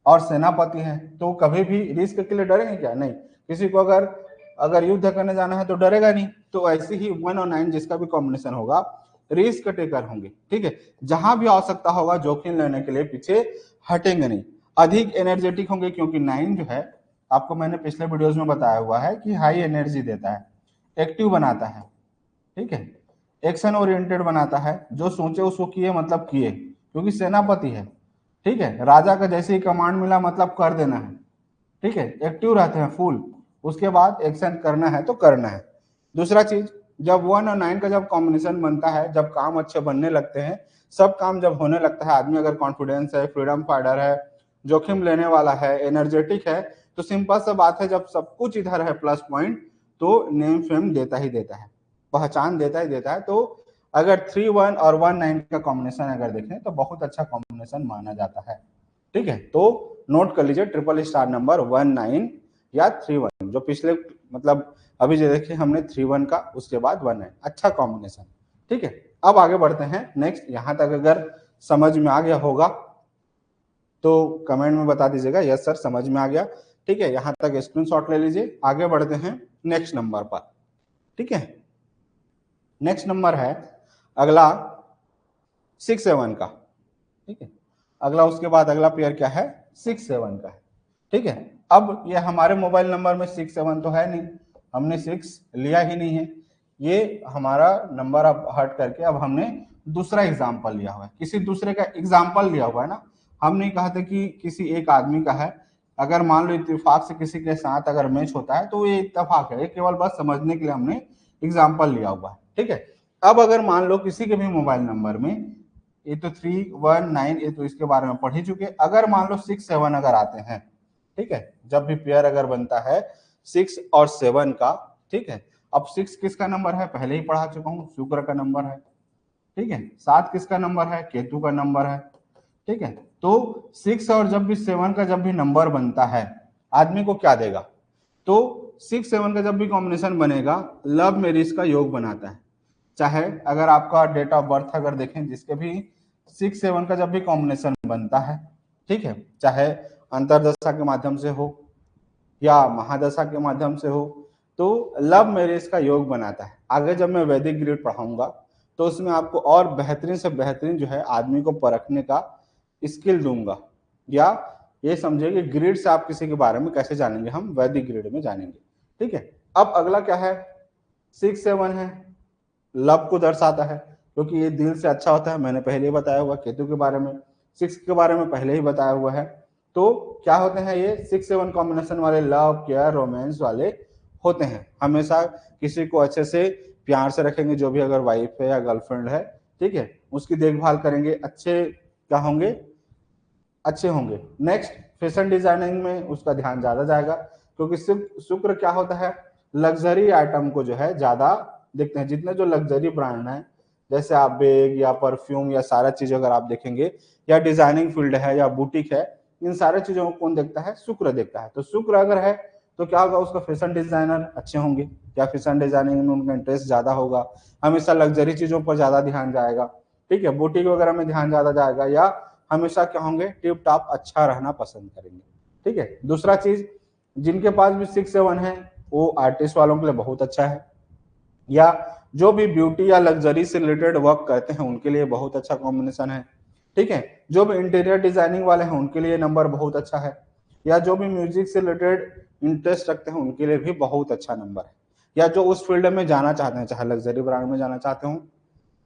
और सेनापति है, तो कभी भी रिस्क के लिए डरेंगे क्या, नहीं। किसी को अगर अगर युद्ध करने जाना है तो डरेगा नहीं, तो ऐसे ही 1 और 9 जिसका भी कॉम्बिनेशन होगा, रिस्क टेकर होंगे, ठीक है। जहां भी आवश्यकता होगा जोखिम लेने के लिए पीछे हटेंगे नहीं, अधिक एनर्जेटिक होंगे, क्योंकि 9 जो है, आपको मैंने पिछले वीडियोस में बताया हुआ है कि हाई एनर्जी देता है, एक्टिव बनाता है, ठीक है, एक्शन ओरिएंटेड बनाता है, जो सोचे उसको किए मतलब किए, क्योंकि सेनापति है, ठीक है। राजा का जैसे ही कमांड मिला मतलब कर देना है, ठीक है, एक्टिव रहते हैं फुल, उसके बाद एक्शन करना है तो करना है। दूसरा चीज, जब 1 और 9 का जब कॉम्बिनेशन बनता है, जब काम अच्छे बनने लगते हैं, सब काम जब होने लगता है, आदमी अगर कॉन्फिडेंस है, फ्रीडम फाइटर है, जोखिम लेने वाला है, एनर्जेटिक है, तो सिंपल सा बात है, जब सब कुछ इधर है प्लस पॉइंट, तो नेम फेम देता ही देता है, पहचान देता ही देता है। तो अगर 3-1 और 1-9 का कॉम्बिनेशन अगर देखें तो बहुत अच्छा कॉम्बिनेशन माना जाता है, ठीक है। तो नोट कर लीजिए, ट्रिपल स्टार नंबर 1-9 या 3-1, जो पिछले मतलब अभी जो देखे हमने 3-1 का, उसके बाद 1-9, अच्छा कॉम्बिनेशन, ठीक है। अब आगे बढ़ते हैं नेक्स्ट। यहां तक अगर समझ में आ गया होगा तो कमेंट में बता दीजिएगा, यस सर समझ में आ गया, ठीक है। यहां तक स्क्रीनशॉट ले लीजिए, आगे बढ़ते हैं नेक्स्ट नंबर पर, ठीक है। नेक्स्ट नंबर है अगला 6-7 का, ठीक है। अगला उसके बाद अगला पेयर क्या है, 6-7 का है, ठीक है। अब ये हमारे मोबाइल नंबर में 6-7 तो है नहीं, हमने 6 लिया ही नहीं है। ये हमारा नंबर अब हट करके अब हमने दूसरा एग्जाम्पल लिया हुआ है, किसी दूसरे का एग्जाम्पल लिया हुआ है ना। हम नहीं कहा था कि किसी एक आदमी का है, अगर मान लो इत्तेफाक से किसी के साथ अगर मैच होता है तो ये इत्तेफाक है, केवल बस समझने के लिए हमने एग्जाम्पल लिया हुआ है, ठीक है। अब अगर मान लो किसी के भी मोबाइल नंबर में, ये तो 319, ये तो इसके बारे में पढ़ ही चुके, अगर मान लो 6 7 अगर आते हैं, ठीक है, जब भी पेयर अगर बनता है 6 और 7 का, ठीक है। अब 6 किसका नंबर है, पहले ही पढ़ा चुका हूँ, शुक्र का नंबर है, ठीक है। 7 किसका नंबर है, केतु का नंबर है, ठीक है। तो 6 और जब भी 7 का जब भी नंबर बनता है, आदमी को क्या देगा, तो 6 7 का जब भी कॉम्बिनेशन बनेगा, लव मैरिज का योग बनाता है। चाहे अगर आपका डेट ऑफ बर्थ अगर देखें, जिसके भी 6 7 का जब भी कॉम्बिनेशन बनता है, ठीक है, चाहे अंतरदशा के माध्यम से हो या महादशा के माध्यम से हो, तो लव मैरिज का योग बनाता है। आगे जब मैं वैदिक ग्रिड पढ़ाऊंगा तो उसमें आपको और बेहतरीन से बेहतरीन जो है आदमी को परखने का स्किल दूंगा, या ये समझिए कि ग्रिड से आप किसी के बारे में कैसे जानेंगे, हम वैदिक ग्रिड में जानेंगे, ठीक है। अब अगला क्या है, 6 7 है, लव को दर्शाता है, क्योंकि ये दिल से अच्छा होता है, मैंने पहले ही बताया हुआ। केतु के बारे में, 6 के बारे में पहले ही बताया हुआ है। तो क्या होते हैं ये 6 7 कॉम्बिनेशन वाले, लव केयर रोमांस वाले होते हैं। हमेशा किसी को अच्छे से प्यार से रखेंगे, जो भी अगर वाइफ है या गर्लफ्रेंड है, ठीक है, उसकी देखभाल करेंगे, अच्छे क्या होंगे, अच्छे होंगे। नेक्स्ट, फैशन डिजाइनिंग में उसका ध्यान ज्यादा जाएगा, क्योंकि शुक्र क्या होता है, लग्जरी आइटम को जो है ज्यादा देखते हैं। जितने जो लग्जरी ब्रांड है, जैसे आप बैग या परफ्यूम या सारा चीज अगर आप देखेंगे, या डिजाइनिंग फील्ड है या बुटीक है, इन सारे चीजों को कौन देखता है, शुक्र देखता है। तो शुक्र अगर है तो क्या होगा, उसका फैशन डिजाइनर अच्छे होंगे, क्या फैशन डिजाइनिंग में उनका इंटरेस्ट ज्यादा होगा, हमेशा लग्जरी चीजों पर ज्यादा ध्यान जाएगा, ठीक है, बुटीक वगैरह में ध्यान ज्यादा जाएगा, या हमेशा क्या होंगे, टिप टॉप अच्छा रहना पसंद करेंगे, ठीक है। दूसरा चीज, जिनके पास भी 6 7 है, वो आर्टिस्ट वालों के लिए बहुत अच्छा है, या जो भी ब्यूटी या लग्जरी से रिलेटेड वर्क करते हैं उनके लिए बहुत अच्छा कॉम्बिनेशन है, ठीक है। जो भी इंटीरियर डिजाइनिंग वाले हैं उनके लिए नंबर बहुत अच्छा है, या जो भी म्यूजिक से रिलेटेड इंटरेस्ट रखते हैं उनके लिए भी बहुत अच्छा नंबर है, या जो उस फील्ड में जाना चाहते हैं, चाहे लग्जरी ब्रांड में जाना चाहते हो,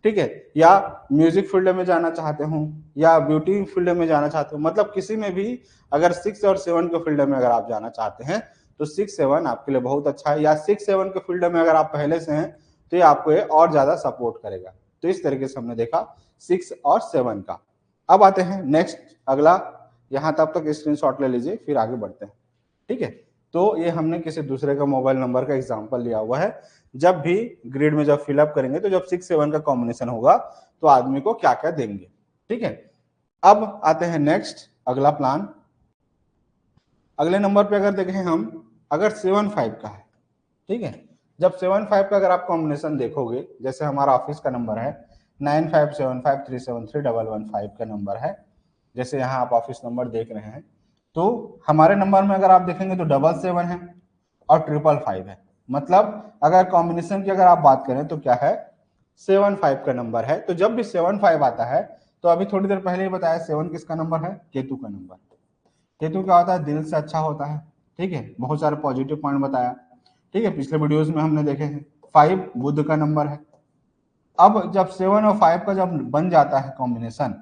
ठीक है, या म्यूजिक फील्ड में जाना चाहते हो, या ब्यूटी फील्ड में जाना चाहते हो, मतलब किसी में भी अगर 6 और 7 के फील्ड में अगर आप जाना चाहते हैं तो 6 7 आपके लिए बहुत अच्छा है, या 6 7 के फील्ड में अगर आप पहले से हैं तो ये आपको ये और ज्यादा सपोर्ट करेगा। तो इस तरीके से हमने देखा 6 और 7 का। अब आते हैं नेक्स्ट, अगला, यहाँ तब तक स्क्रीनशॉट ले लीजिए, फिर आगे बढ़ते हैं, ठीक है। तो ये हमने किसी दूसरे का मोबाइल नंबर का एग्जाम्पल लिया हुआ है। जब भी ग्रिड में जब फिलअप करेंगे तो जब 6 7 का कॉम्बिनेशन होगा तो आदमी को क्या क्या देंगे, ठीक है। अब आते हैं नेक्स्ट, अगला प्लान। अगले नंबर पे अगर देखें हम, अगर 7 5 का है, ठीक है, जब 7 5 का अगर आप कॉम्बिनेशन देखोगे, जैसे हमारा ऑफिस का नंबर है 9575373115 का नंबर है, जैसे यहाँ आप ऑफिस नंबर देख रहे हैं, तो हमारे नंबर में अगर आप देखेंगे तो 7 है और 555 है। मतलब अगर कॉम्बिनेशन की अगर आप बात करें तो क्या है, 7 5 का नंबर है। तो जब भी 7 5 आता है, तो अभी थोड़ी देर पहले ही बताया 7 किसका नंबर है, केतु का नंबर। केतु क्या होता है, दिल से अच्छा होता है, ठीक है, बहुत सारे पॉजिटिव पॉइंट बताया, ठीक है, पिछले वीडियोस में हमने देखे हैं। 5 बुध का नंबर है। अब जब 7 और 5 का जब बन जाता है कॉम्बिनेशन,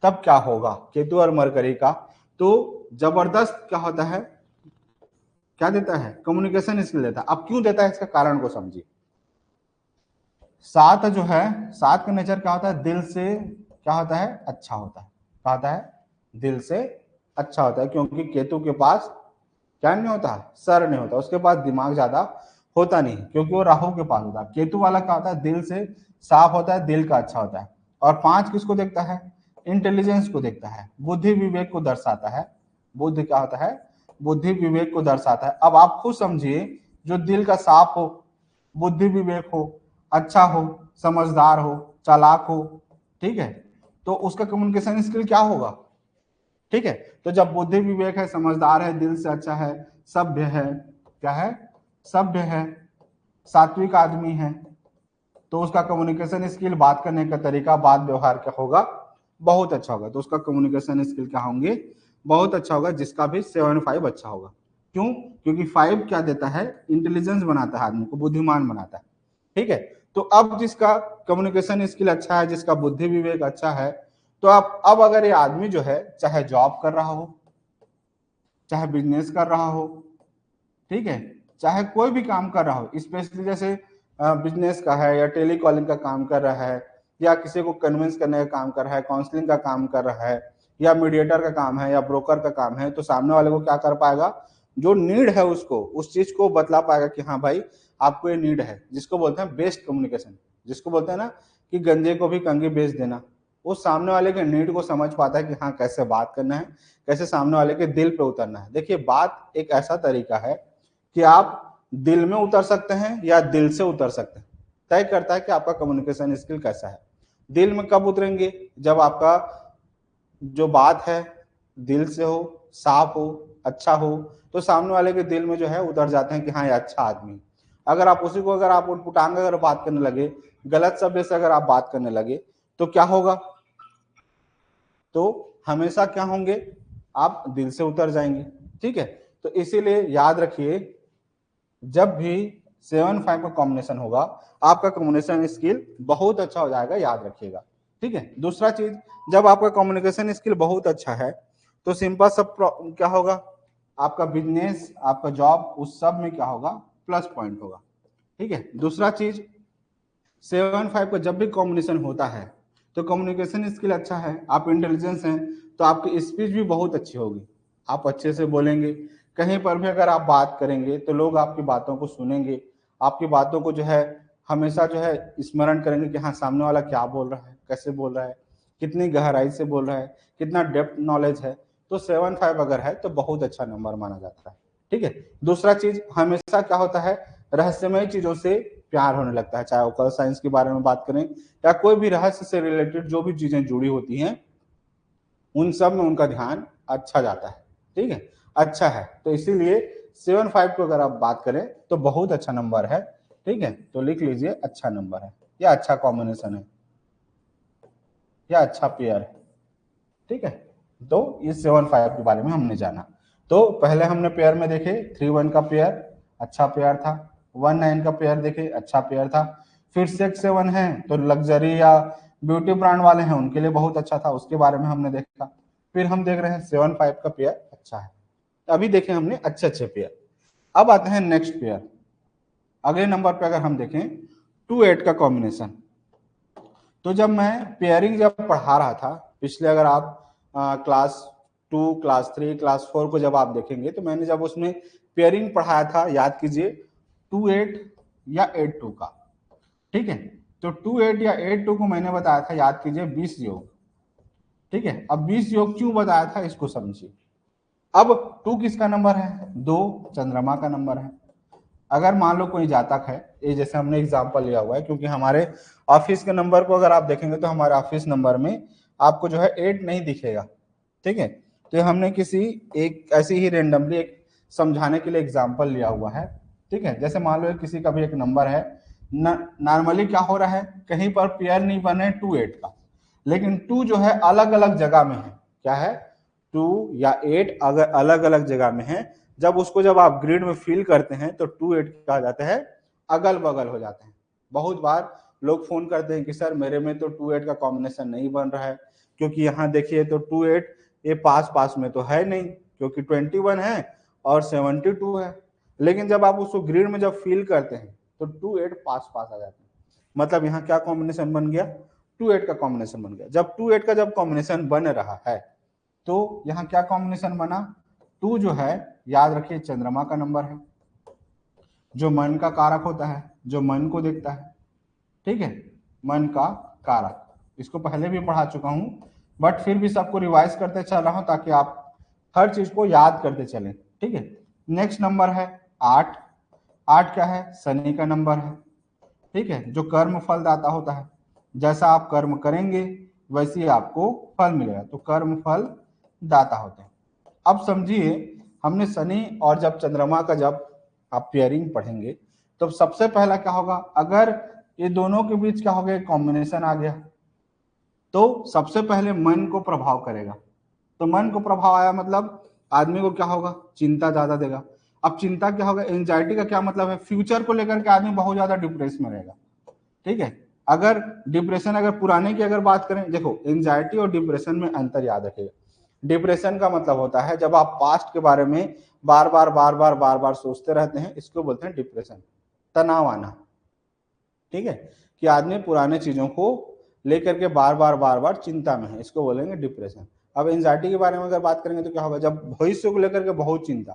तब क्या होगा, केतु और मरकरी का, तो जबरदस्त क्या होता है, क्या देता है, कम्युनिकेशन स्किल देता है। अब क्यों देता है, इसका कारण को समझिए। 7 जो है, 7 का नेचर क्या होता है, दिल से क्या होता है, अच्छा होता है, क्या होता है, दिल से अच्छा होता है, क्योंकि केतु के पास क्या नहीं होता, सर नहीं होता, उसके पास दिमाग ज्यादा होता नहीं, क्योंकि वो राहु के पास होता है। केतु वाला क्या होता है, दिल से साफ होता है, दिल का अच्छा होता है। और 5 किसको देखता है, इंटेलिजेंस को देखता है, बुद्धि विवेक को दर्शाता है। बुद्धि क्या होता है, बुद्धि विवेक को दर्शाता है। अब आप खुद समझिए, जो दिल का साफ हो, बुद्धि विवेक हो, अच्छा हो, समझदार हो, चालाक हो, ठीक है, तो उसका कम्युनिकेशन स्किल क्या होगा, ठीक है। तो जब बुद्धि विवेक है, समझदार है, दिल से अच्छा है, सभ्य है, क्या है, सभ्य है, सात्विक आदमी है, तो उसका कम्युनिकेशन स्किल, बात करने का तरीका, बात व्यवहार क्या होगा, बहुत अच्छा होगा। तो उसका कम्युनिकेशन स्किल क्या होंगे, बहुत अच्छा होगा, जिसका भी 7 5 अच्छा होगा। क्यों? क्योंकि 5 क्या देता है? इंटेलिजेंस बनाता है, आदमी को बुद्धिमान बनाता है। ठीक है, तो अब जिसका कम्युनिकेशन स्किल अच्छा है, जिसका बुद्धि विवेक अच्छा है, तो आप अब अगर ये आदमी जो है चाहे जॉब कर रहा हो, चाहे बिजनेस कर रहा हो, ठीक है, चाहे कोई भी काम कर रहा हो, स्पेशली जैसे बिजनेस का है या टेलीकॉलिंग का काम कर रहा है या किसी को कन्विंस करने का काम कर रहा है, काउंसलिंग का काम कर रहा है या मीडिएटर का काम है या ब्रोकर का काम है, तो सामने वाले को क्या कर पाएगा? जो नीड है उसको, उस चीज को बतला पाएगा कि हाँ भाई आपको ये नीड है, जिसको बोलते हैं बेस्ट कम्युनिकेशन, जिसको बोलते हैं ना कि गंजे को भी कंघी बेच देना। वो सामने वाले के नीड को समझ पाता है कि हाँ कैसे बात करना है, कैसे सामने वाले के दिल पे उतरना है। देखिए, बात एक ऐसा तरीका है कि आप दिल में उतर सकते हैं या दिल से उतर सकते हैं, तय करता है कि आपका कम्युनिकेशन स्किल कैसा है। दिल में कब उतरेंगे? जब आपका जो बात है दिल से हो, साफ हो, अच्छा हो, तो सामने वाले के दिल में जो है उतर जाते हैं कि हाँ ये अच्छा आदमी। अगर आप उसी को अगर आप उटपुटांग अगर बात करने लगे, गलत शब्द से अगर आप बात करने लगे, तो क्या होगा? तो हमेशा क्या होंगे? आप दिल से उतर जाएंगे। ठीक है, तो इसीलिए याद रखिए, जब भी 7-5 का कॉम्बिनेशन होगा, आपका कम्युनिकेशन स्किल बहुत अच्छा हो जाएगा, याद रखिएगा। ठीक है, दूसरा चीज, जब आपका कम्युनिकेशन स्किल बहुत अच्छा है तो सिंपल सब क्या होगा? आपका बिजनेस, आपका जॉब, उस सब में क्या होगा? प्लस पॉइंट होगा। ठीक है, दूसरा चीज, 7-5 का जब भी कॉम्बिनेशन होता है तो कम्युनिकेशन स्किल अच्छा है, आप इंटेलिजेंस हैं, तो आपकी स्पीच भी बहुत अच्छी होगी, आप अच्छे से बोलेंगे। कहीं पर भी अगर आप बात करेंगे तो लोग आपकी बातों को सुनेंगे, आपकी बातों को जो है हमेशा जो है स्मरण करेंगे कि हाँ सामने वाला क्या बोल रहा है, कैसे बोल रहा है, कितनी गहराई से बोल रहा है, कितना डेप्थ नॉलेज है। तो 7-5 अगर है तो बहुत अच्छा नंबर माना जाता है। ठीक है, दूसरा चीज, हमेशा क्या होता है? रहस्यमय चीजों से प्यार होने लगता है, चाहे ओकल साइंस के बारे में बात करें या कोई भी रहस्य से रिलेटेड जो भी चीजें जुड़ी होती हैं, उन सब में उनका ध्यान अच्छा जाता है। ठीक है, अच्छा है, तो इसीलिए 7-5 को अगर आप बात करें तो बहुत अच्छा नंबर है। ठीक है, तो लिख लीजिए अच्छा नंबर है, या अच्छा कॉम्बिनेशन है, या अच्छा पेयर है। ठीक है, तो ये 7-5 के बारे में हमने जाना। तो पहले हमने पेयर में देखे 3-1 का पेयर अच्छा पेयर था, 1-9 का पेयर देखे अच्छा पेयर था, फिर 6-7 है तो लग्जरी या ब्यूटी ब्रांड वाले हैं उनके लिए बहुत अच्छा था, उसके बारे में हमने देखा। फिर हम देख रहे हैं 7-5 का पेयर अच्छा है। अभी देखें हमने अच्छे अच्छे पेयर। अब आते हैं नेक्स्ट पेयर। अगले नंबर पे अगर हम देखें 2-8 का कॉम्बिनेशन, तो जब मैं पेयरिंग जब पढ़ा रहा था पिछले, अगर आप क्लास 2, क्लास 3, क्लास 4 को जब आप देखेंगे, तो मैंने जब उसमें पेयरिंग पढ़ाया था, याद कीजिए 2-8 या 8-2 का। ठीक है, तो 2-8 या 8-2 को मैंने बताया था, याद कीजिए 20 योग। ठीक है, अब 20 योग क्यों बताया था इसको समझिए। अब 2 किसका नंबर है? 2 चंद्रमा का नंबर है। अगर मान लो कोई जातक है, ये जैसे हमने एग्जांपल लिया हुआ है, क्योंकि हमारे ऑफिस के नंबर को अगर आप देखेंगे तो हमारे ऑफिस नंबर में आपको जो है 8 नहीं दिखेगा। ठीक है, तो हमने किसी एक ऐसी ही रेंडमली एक समझाने के लिए एग्जांपल लिया हुआ है। ठीक है, जैसे मान लो किसी का भी एक नंबर है, नॉर्मली क्या हो रहा है, कहीं पर पेयर नहीं बने 2-8 का, लेकिन 2 जो है अलग अलग जगह में है। क्या है? 2 या 8 अगर अलग अलग जगह में है, जब उसको जब आप ग्रिड में फिल करते हैं तो 2-8 कहा जाता है अगल बगल हो जाते हैं। बहुत बार लोग फोन करते हैं कि सर मेरे में तो 2-8 का कॉम्बिनेशन नहीं बन रहा है, क्योंकि यहाँ देखिए तो 2-8 ये पास पास में तो है नहीं, क्योंकि 21 है और 72 है। लेकिन जब आप उसको ग्रिड में जब फिल करते हैं तो 2-8 पास पास आ जाते हैं। मतलब यहाँ क्या कॉम्बिनेशन बन गया? 2-8 का कॉम्बिनेशन बन गया। जब 2-8 का जब कॉम्बिनेशन बन रहा है तो यहाँ क्या कॉम्बिनेशन बना? 2 जो है, याद रखिए चंद्रमा का नंबर है, जो मन का कारक होता है, जो मन को देखता है। ठीक है, मन का कारक, इसको पहले भी पढ़ा चुका हूं, बट फिर भी सबको रिवाइज करते चल रहा हूं ताकि आप हर चीज को याद करते चलें। ठीक है, नेक्स्ट नंबर है 8। 8 क्या है? शनि का नंबर है। ठीक है, जो कर्म फल दाता होता है, जैसा आप कर्म करेंगे वैसे ही आपको फल मिलेगा, तो कर्म फल दाता होते हैं। अब समझिए, हमने शनि और जब चंद्रमा का जब आप पेयरिंग पढ़ेंगे तो सबसे पहला क्या होगा? अगर ये दोनों के बीच क्या हो गया, कॉम्बिनेशन आ गया, तो सबसे पहले मन को प्रभाव करेगा। तो मन को प्रभाव आया मतलब आदमी को क्या होगा? चिंता ज्यादा देगा। अब चिंता क्या होगा, एंजाइटी का क्या मतलब है, फ्यूचर को लेकर के आदमी बहुत ज्यादा डिप्रेस में रहेगा। ठीक है, अगर डिप्रेशन, अगर पुराने की अगर बात करें, देखो एंजाइटी और डिप्रेशन में अंतर याद रखिएगा। डिप्रेशन का मतलब होता है जब आप पास्ट के बारे में बार बार सोचते रहते हैं, इसको बोलते हैं डिप्रेशन, तनाव आना। ठीक है, कि आदमी पुराने चीजों को लेकर के बार बार चिंता में है, इसको बोलेंगे डिप्रेशन। अब एंजाइटी के बारे में अगर बात करेंगे तो क्या होगा, जब भविष्य को लेकर के बहुत चिंता,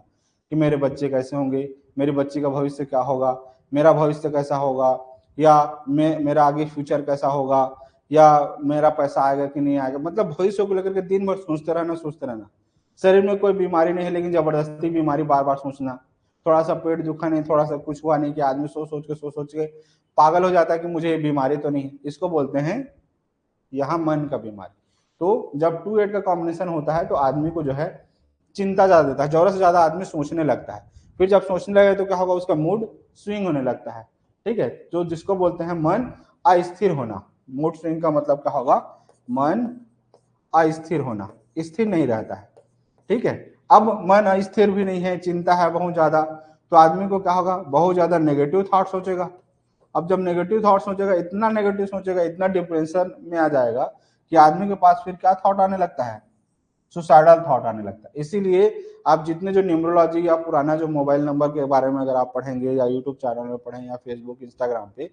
कि मेरे बच्चे कैसे होंगे, मेरे बच्चे का भविष्य क्या होगा, मेरा भविष्य कैसा होगा, या मेरा आगे फ्यूचर कैसा होगा, या मेरा पैसा आएगा कि नहीं आएगा, मतलब भविष्य को लेकर के दिन भर सोचते रहना। शरीर में कोई बीमारी नहीं है, लेकिन जबरदस्ती बीमारी बार बार सोचना। थोड़ा सा पेट दुखा नहीं, थोड़ा सा कुछ हुआ नहीं, कि आदमी सोच के पागल हो जाता है कि मुझे ये बीमारी तो नहीं है, इसको बोलते हैं यहाँ मन का बीमारी। तो जब 2-8 का कॉम्बिनेशन होता है तो आदमी को जो है चिंता ज्यादा देता है, जरूरत से ज्यादा आदमी सोचने लगता है। फिर जब सोचने लगे तो क्या होगा, उसका मूड स्विंग होने लगता है। ठीक है, तो जिसको बोलते हैं मन अस्थिर होना। मूड स्विंग का मतलब क्या होगा, मन अस्थिर होना, स्थिर नहीं रहता है। ठीक है, अब मन अस्थिर भी नहीं है, चिंता है बहुत ज्यादा, तो आदमी को क्या होगा, बहुत ज्यादा नेगेटिव थॉट सोचेगा। अब जब नेगेटिव थॉट सोचेगा, इतना नेगेटिव सोचेगा, इतना डिप्रेशन में आ जाएगा कि आदमी के पास फिर क्या थॉट आने लगता है, सुसाइडल थॉट आने लगता है। इसीलिए आप जितने जो न्यूमरोलॉजी या पुराना जो मोबाइल नंबर के बारे में अगर आप पढ़ेंगे, या यूट्यूब चैनल में पढ़ें, या फेसबुक इंस्टाग्राम पे,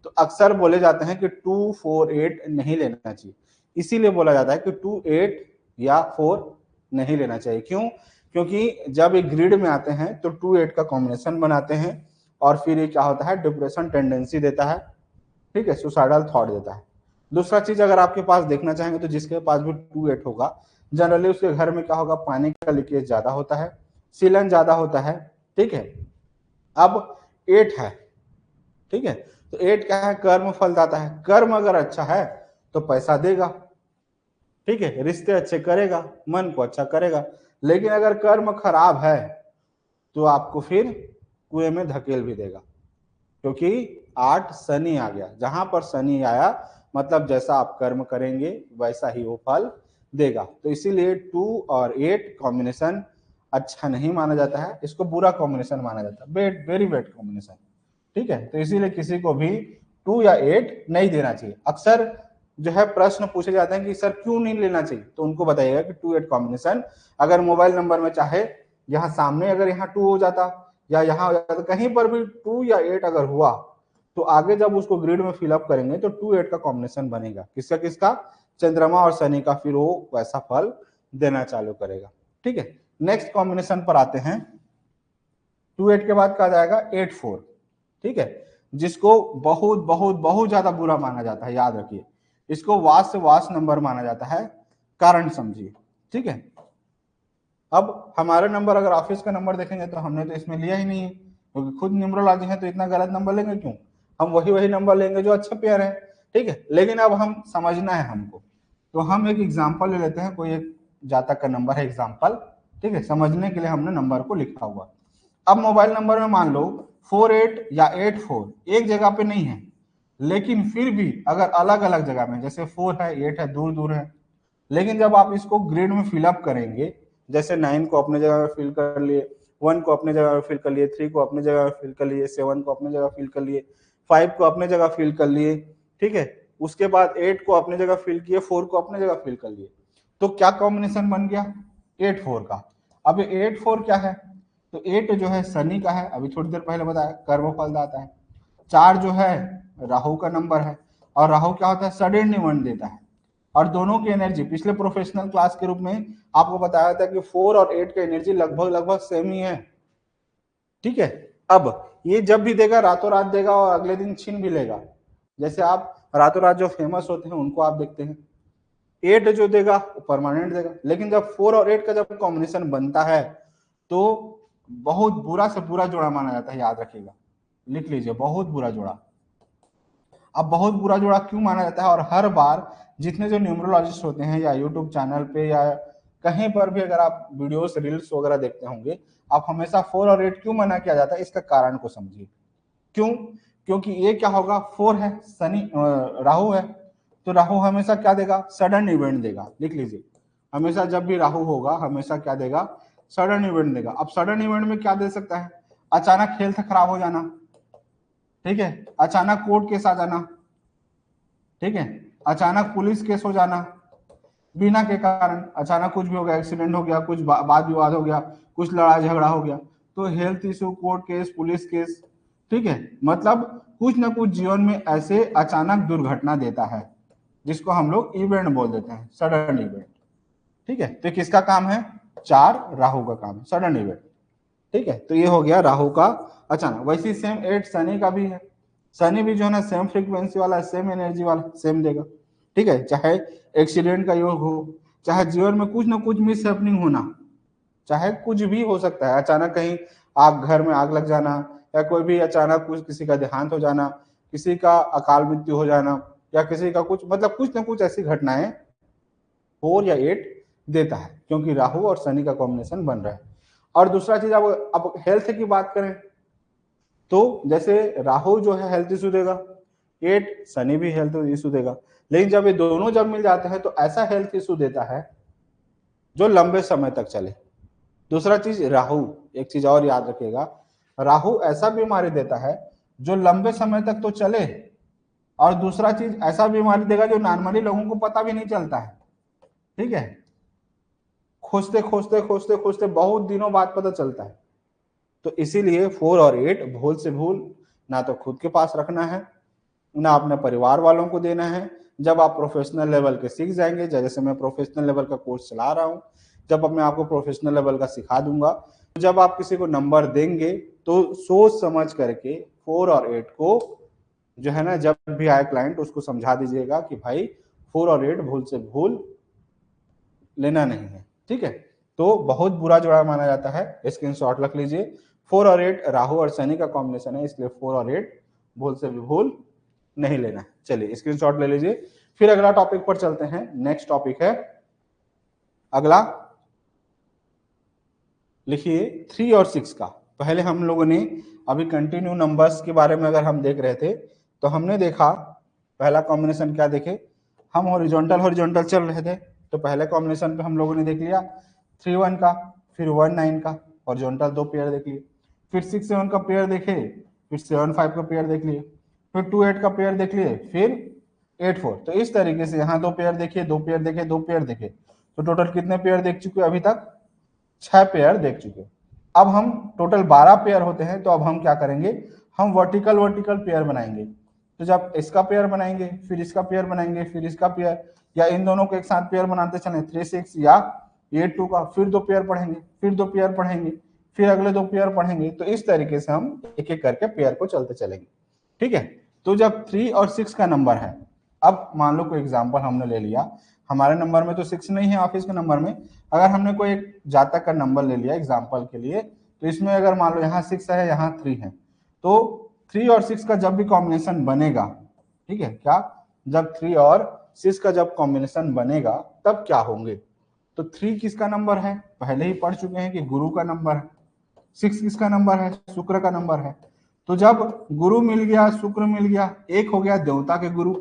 तो अक्सर बोले जाते हैं कि 248 नहीं लेना चाहिए। इसीलिए बोला जाता है कि 28 या 4 नहीं लेना चाहिए। क्यों? क्योंकि जब एक ग्रिड में आते हैं तो 2-8 का कॉम्बिनेशन बनाते हैं, और फिर ये क्या होता है, डिप्रेशन टेंडेंसी देता है। ठीक है, सुसाइडल थॉट देता है। दूसरा चीज अगर आपके पास देखना चाहेंगे, तो जिसके पास भी 2-8 होगा, जनरली उसके घर में क्या होगा, पानी का लीकेज ज्यादा होता है, सीलन ज्यादा होता है। ठीक है, अब 8 है। ठीक है, तो 8 क्या है, कर्म फल दाता है। कर्म अगर अच्छा है तो पैसा देगा, ठीक है, रिश्ते अच्छे करेगा, मन को अच्छा करेगा। लेकिन अगर कर्म खराब है तो आपको फिर कुएं में धकेल भी देगा, क्योंकि 8 शनि आ गया। जहां पर शनि आया मतलब जैसा आप कर्म करेंगे वैसा ही वो फल देगा। तो इसीलिए 2 और 8 कॉम्बिनेशन अच्छा नहीं माना जाता है, इसको बुरा कॉम्बिनेशन माना जाता है, बेड वेरी बैड कॉम्बिनेशन। ठीक है, तो इसीलिए किसी को भी 2 या 8 नहीं देना चाहिए। अक्सर जो है प्रश्न पूछे जाते हैं कि सर क्यों नहीं लेना चाहिए, तो उनको बताइएगा कि 2-8 कॉम्बिनेशन अगर मोबाइल नंबर में चाहे यहाँ सामने अगर यहाँ 2 हो जाता, या यहाँ हो जाता, कहीं पर भी 2 या 8 अगर हुआ, तो आगे जब उसको ग्रिड में फिलअप करेंगे तो 2-8 का कॉम्बिनेशन बनेगा। किसका किसका, चंद्रमा और शनि का, फिर वो वैसा फल देना चालू करेगा। ठीक है, नेक्स्ट कॉम्बिनेशन पर आते हैं। 2-8 के बाद कहा जाएगा 8-4। ठीक है, जिसको बहुत बहुत बहुत ज्यादा बुरा माना जाता है, याद रखिए, इसको वास से वास नंबर माना जाता है, कारण समझिए। ठीक है, अब हमारा नंबर अगर ऑफिस का नंबर देखेंगे तो हमने तो इसमें लिया ही नहीं है, क्योंकि खुद न्यूमरोलॉजी है, तो इतना गलत नंबर लेंगे क्यों, हम वही नंबर लेंगे जो अच्छा पेयर है। ठीक है, लेकिन अब हम समझना है हमको, तो हम एक एग्जाम्पल ले लेते हैं, कोई एक जातक का नंबर है एग्जाम्पल। ठीक है, समझने के लिए हमने नंबर को लिखा हुआ। अब मोबाइल नंबर में मान लो 48 या 84 एक जगह पे नहीं है, लेकिन फिर भी अगर अलग अलग जगह में, जैसे 4 है 8 है, दूर दूर है, लेकिन जब आप इसको ग्रिड में फिलअप करेंगे, जैसे 9 को अपने जगह में फिल कर लिए, 1 को अपने जगह में फिल कर लिए, 3 को अपने जगह में फिल कर लिए, 7 को अपने जगह फिल कर लिए, 5 को अपने जगह फिल कर लिए। ठीक है, उसके बाद 8 को अपने जगह फिल किए, 4 को अपने जगह फिल कर लिए, तो क्या कॉम्बिनेशन बन गया, 8-4 का। अब 8-4 क्या है, तो 8 जो है शनि का है, अभी थोड़ी देर पहले बताया, कर्म फल दाता है। 4 जो है राहु का नंबर है, और राहु क्या होता है, सडन इवेंट देता है। और दोनों की एनर्जी पिछले प्रोफेशनल क्लास के रूप में आपको बताया था कि 4 और 8 का एनर्जी लगभग लगभग सेम ही है। ठीक है, अब ये जब भी देगा रातों रात देगा, और अगले दिन छीन भी लेगा। जैसे आप रातों रात जो फेमस होते हैं उनको आप देखते हैं, 8 जो देगा वो परमानेंट देगा। लेकिन जब 4 और 8 का जब कॉम्बिनेशन बनता है तो बहुत बुरा से बुरा जोड़ा माना जाता है, याद रखिएगा, लिख लीजिए, बहुत बुरा जोड़ा। अब बहुत बुरा जोड़ा क्यों माना जाता है, और हर बार जितने जो न्यूमरोलॉजिस्ट होते हैं, या यूट्यूब चैनल पे या कहीं पर भी अगर आप वीडियोस रील्स वगैरह देखते होंगे, आप हमेशा 4 और 8 क्यों मना किया जाता है, इसका कारण को समझिए। क्यों? क्योंकि ये क्या होगा, 4 है, शनि राहु है, तो राहु हमेशा क्या देगा, सडन इवेंट देगा। लिख लीजिए, हमेशा जब भी राहु होगा हमेशा क्या देगा, सडन इवेंट देगा। अब सडन इवेंट में क्या दे सकता है, अचानक हेल्थ खराब हो जाना, ठीक है, अचानक कोर्ट केस आ जाना, ठीक है, अचानक पुलिस केस हो जाना, बिना के कारण अचानक कुछ भी हो गया, एक्सीडेंट हो गया, कुछ वाद विवाद हो गया, कुछ लड़ाई झगड़ा हो गया, तो health issue, court case, police case, ठीक है, मतलब कुछ ना कुछ जीवन में ऐसे अचानक दुर्घटना देता है जिसको हम लोग इवेंट बोल देते हैं, सडन इवेंट, ठीक है। तो किसका काम है, 4 राहु का काम है, सडन इवेंट, ठीक है। तो ये हो गया राहु का अचानक। वैसे सेम 8 शनि का भी है, शनि भी जो है ना सेम फ्रीक्वेंसी वाला, सेम एनर्जी वाला, सेम देगा, ठीक है। चाहे एक्सीडेंट का योग हो, चाहे जीवन में कुछ ना कुछ मिस हैपनिंग होना, चाहे कुछ भी हो सकता है, अचानक कहीं आग, घर में आग लग जाना, या कोई भी अचानक कुछ, किसी का देहांत हो जाना, किसी का अकाल मृत्यु हो जाना, या किसी का कुछ, मतलब कुछ ना कुछ ऐसी घटनाएं 4 या 8 देता है, क्योंकि राहु और शनि का कॉम्बिनेशन बन रहा है। और दूसरा चीज, अब हेल्थ की बात करें तो जैसे राहु जो है हेल्थ इशू देगा, 8 शनि भी हेल्थ इशू देगा, लेकिन जब ये दोनों जब मिल जाते हैं तो ऐसा हेल्थ इशू देता है जो लंबे समय तक चले। दूसरा चीज राहु, एक चीज और याद रखिएगा, राहु ऐसा बीमारी देता है जो लंबे समय तक तो चले, और दूसरा चीज ऐसा बीमारी देगा जो नॉर्मली लोगों को पता भी नहीं चलता है, ठीक है, खोजते खोजते खोजते खोजते बहुत दिनों बाद पता चलता है। तो इसीलिए 4 और 8 भूल से भूल ना तो खुद के पास रखना है, ना अपने परिवार वालों को देना है। जब आप प्रोफेशनल लेवल के सीख जाएंगे, जैसे मैं प्रोफेशनल लेवल का कोर्स चला रहा हूँ, जब मैं आपको प्रोफेशनल लेवल का सिखा दूंगा, जब आप किसी को नंबर देंगे तो सोच समझ करके 4 और 8 को जो है ना, जब भी आए क्लाइंट उसको समझा दीजिएगा कि भाई 4 और 8 भूल से भूल लेना नहीं है, ठीक है। तो बहुत बुरा जोड़ा माना जाता है, स्क्रीनशॉट रख लीजिए। 4 और 8 राहु और शनि का कॉम्बिनेशन है, इसलिए 4 और 8 भूल से भी भूल नहीं लेना है। चलिए स्क्रीनशॉट ले लीजिए। फिर अगला टॉपिक पर चलते हैं। नेक्स्ट टॉपिक है अगला, लिखिए 3 और 6 का। पहले हम लोगों ने अभी कंटिन्यू नंबर्स के बारे में अगर हम देख रहे थे तो हमने देखा पहला कॉम्बिनेशन क्या देखे, हम हॉरिजॉन्टल हॉरिजॉन्टल चल रहे थे, तो पहले कॉम्बिनेशन पे हम लोगों ने देख लिया 3-1 का, फिर 1-9 का हॉरिजॉन्टल 2 पेयर देख लिए, फिर 6-7 का पेयर देखे, फिर 7-5 का पेयर देख लिए, फिर 2-8 का पेयर देख लिए, फिर 8-4। तो इस तरीके से यहाँ 2 पेयर देखिए, 2 पेयर देखे, 2 पेयर देखे, तो टोटल कितने पेयर देख चुके अभी तक, 6 पेयर देख चुके। अब हम टोटल 12 पेयर होते हैं, तो अब हम क्या करेंगे, हम वर्टिकल वर्टिकल पेयर बनाएंगे। तो जब इसका पेयर बनाएंगे, फिर इसका पेयर बनाएंगे, फिर इसका पेयर, या इन दोनों को एक साथ पेयर बनाते चले 3-6 या 8-2 का, फिर 2 पेयर पढ़ेंगे, फिर 2 पेयर पढ़ेंगे, फिर अगले 2 पेयर पढ़ेंगे। तो इस तरीके से हम एक एक करके पेयर को चलते चलेंगे, ठीक है। तो जब 3 और 6 का नंबर है, अब मान लो कोई एग्जाम्पल हमने ले लिया, हमारे नंबर में तो 6 नहीं है, ऑफिस के नंबर में अगर हमने कोई एक जातक का नंबर ले लिया एग्जाम्पल के लिए, तो इसमें अगर मान लो यहाँ 6 है, यहाँ 3 है, तो 3 और 6 का जब भी कॉम्बिनेशन बनेगा, ठीक है, क्या, जब 3 और 6 का जब कॉम्बिनेशन बनेगा तब क्या होंगे। तो 3 किसका नंबर है, पहले ही पढ़ चुके हैं कि गुरु का नंबर है। 6 किसका नंबर है, शुक्र का नंबर है। तो जब गुरु मिल गया, शुक्र मिल गया, एक हो गया देवता के गुरु,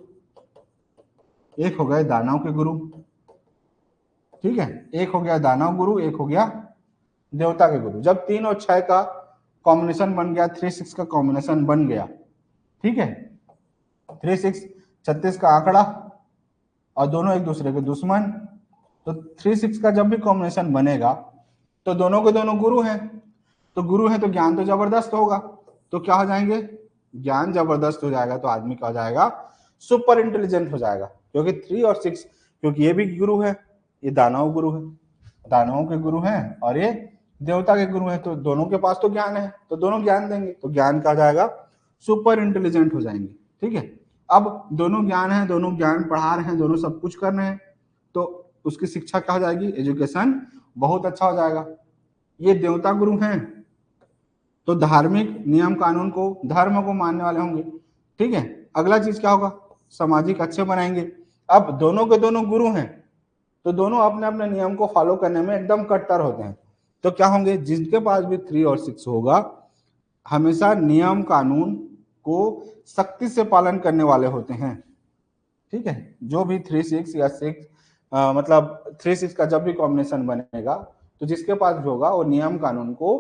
एक हो गए दानव के गुरु, ठीक है, एक हो गया दानव गुरु, एक हो गया देवता के गुरु। जब 3 और 6 का कॉम्बिनेशन बन गया, 3-6 का कॉम्बिनेशन बन गया, ठीक है, 3-6 36 का आंकड़ा और दोनों एक दूसरे के दुश्मन। तो 3-6 का जब भी कॉम्बिनेशन बनेगा तो दोनों के दोनों गुरु हैं, तो गुरु है तो ज्ञान तो जबरदस्त होगा, तो क्या हो जाएंगे, ज्ञान जबरदस्त हो जाएगा, तो आदमी क्या हो जाएगा, सुपर इंटेलिजेंट हो जाएगा। क्योंकि 3 और 6, क्योंकि ये भी गुरु है, ये दानव गुरु है, दानवों के गुरु हैं, और ये देवता के गुरु हैं, तो दोनों के पास तो ज्ञान है, तो दोनों ज्ञान देंगे, तो ज्ञान का जाएगा सुपर इंटेलिजेंट हो जाएंगे, ठीक है। अब दोनों ज्ञान है, दोनों ज्ञान पढ़ा रहे हैं, दोनों सब कुछ कर रहे हैं, तो उसकी शिक्षा क्या हो जाएगी, एजुकेशन बहुत अच्छा हो जाएगा। ये देवता गुरु हैं तो धार्मिक नियम कानून को, धर्म को मानने वाले होंगे, ठीक है। अगला चीज क्या होगा, सामाजिक अच्छे बनाएंगे। अब दोनों के दोनों गुरु हैं तो दोनों अपने अपने नियम को फॉलो करने में एकदम कट्टर होते हैं, तो क्या होंगे, जिनके पास भी 3 और 6 होगा हमेशा नियम कानून को सख्ती से पालन करने वाले होते हैं, ठीक है। जो भी 3-6 या 6 मतलब 3-6 का जब भी कॉम्बिनेशन बनेगा तो जिसके पास भी होगा वो नियम कानून को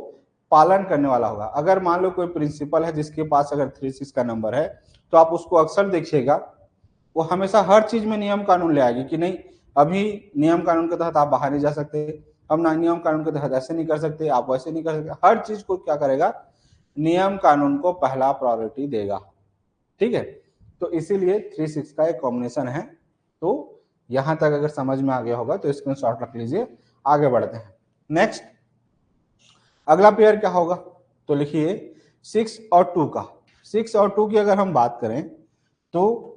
पालन करने वाला होगा। अगर मान लो कोई प्रिंसिपल है जिसके पास अगर 36 का नंबर है, तो आप उसको अक्सर देखिएगा वो हमेशा हर चीज में नियम कानून ले आएगी कि नहीं अभी नियम कानून के तहत आप बाहर नहीं जा सकते, अब ना नियम कानून के तहत ऐसे नहीं कर सकते, आप वैसे नहीं कर सकते। हर चीज को क्या करेगा, नियम कानून को पहला प्रायोरिटी देगा। ठीक है, तो इसीलिए 36 का एक कॉम्बिनेशन है। तो यहां तक अगर समझ में आ गया होगा तो स्क्रीनशॉट रख लीजिए। आगे बढ़ते हैं। नेक्स्ट अगला पेयर क्या होगा, तो लिखिए 6 और 2 का। 6 और 2 की अगर हम बात करें तो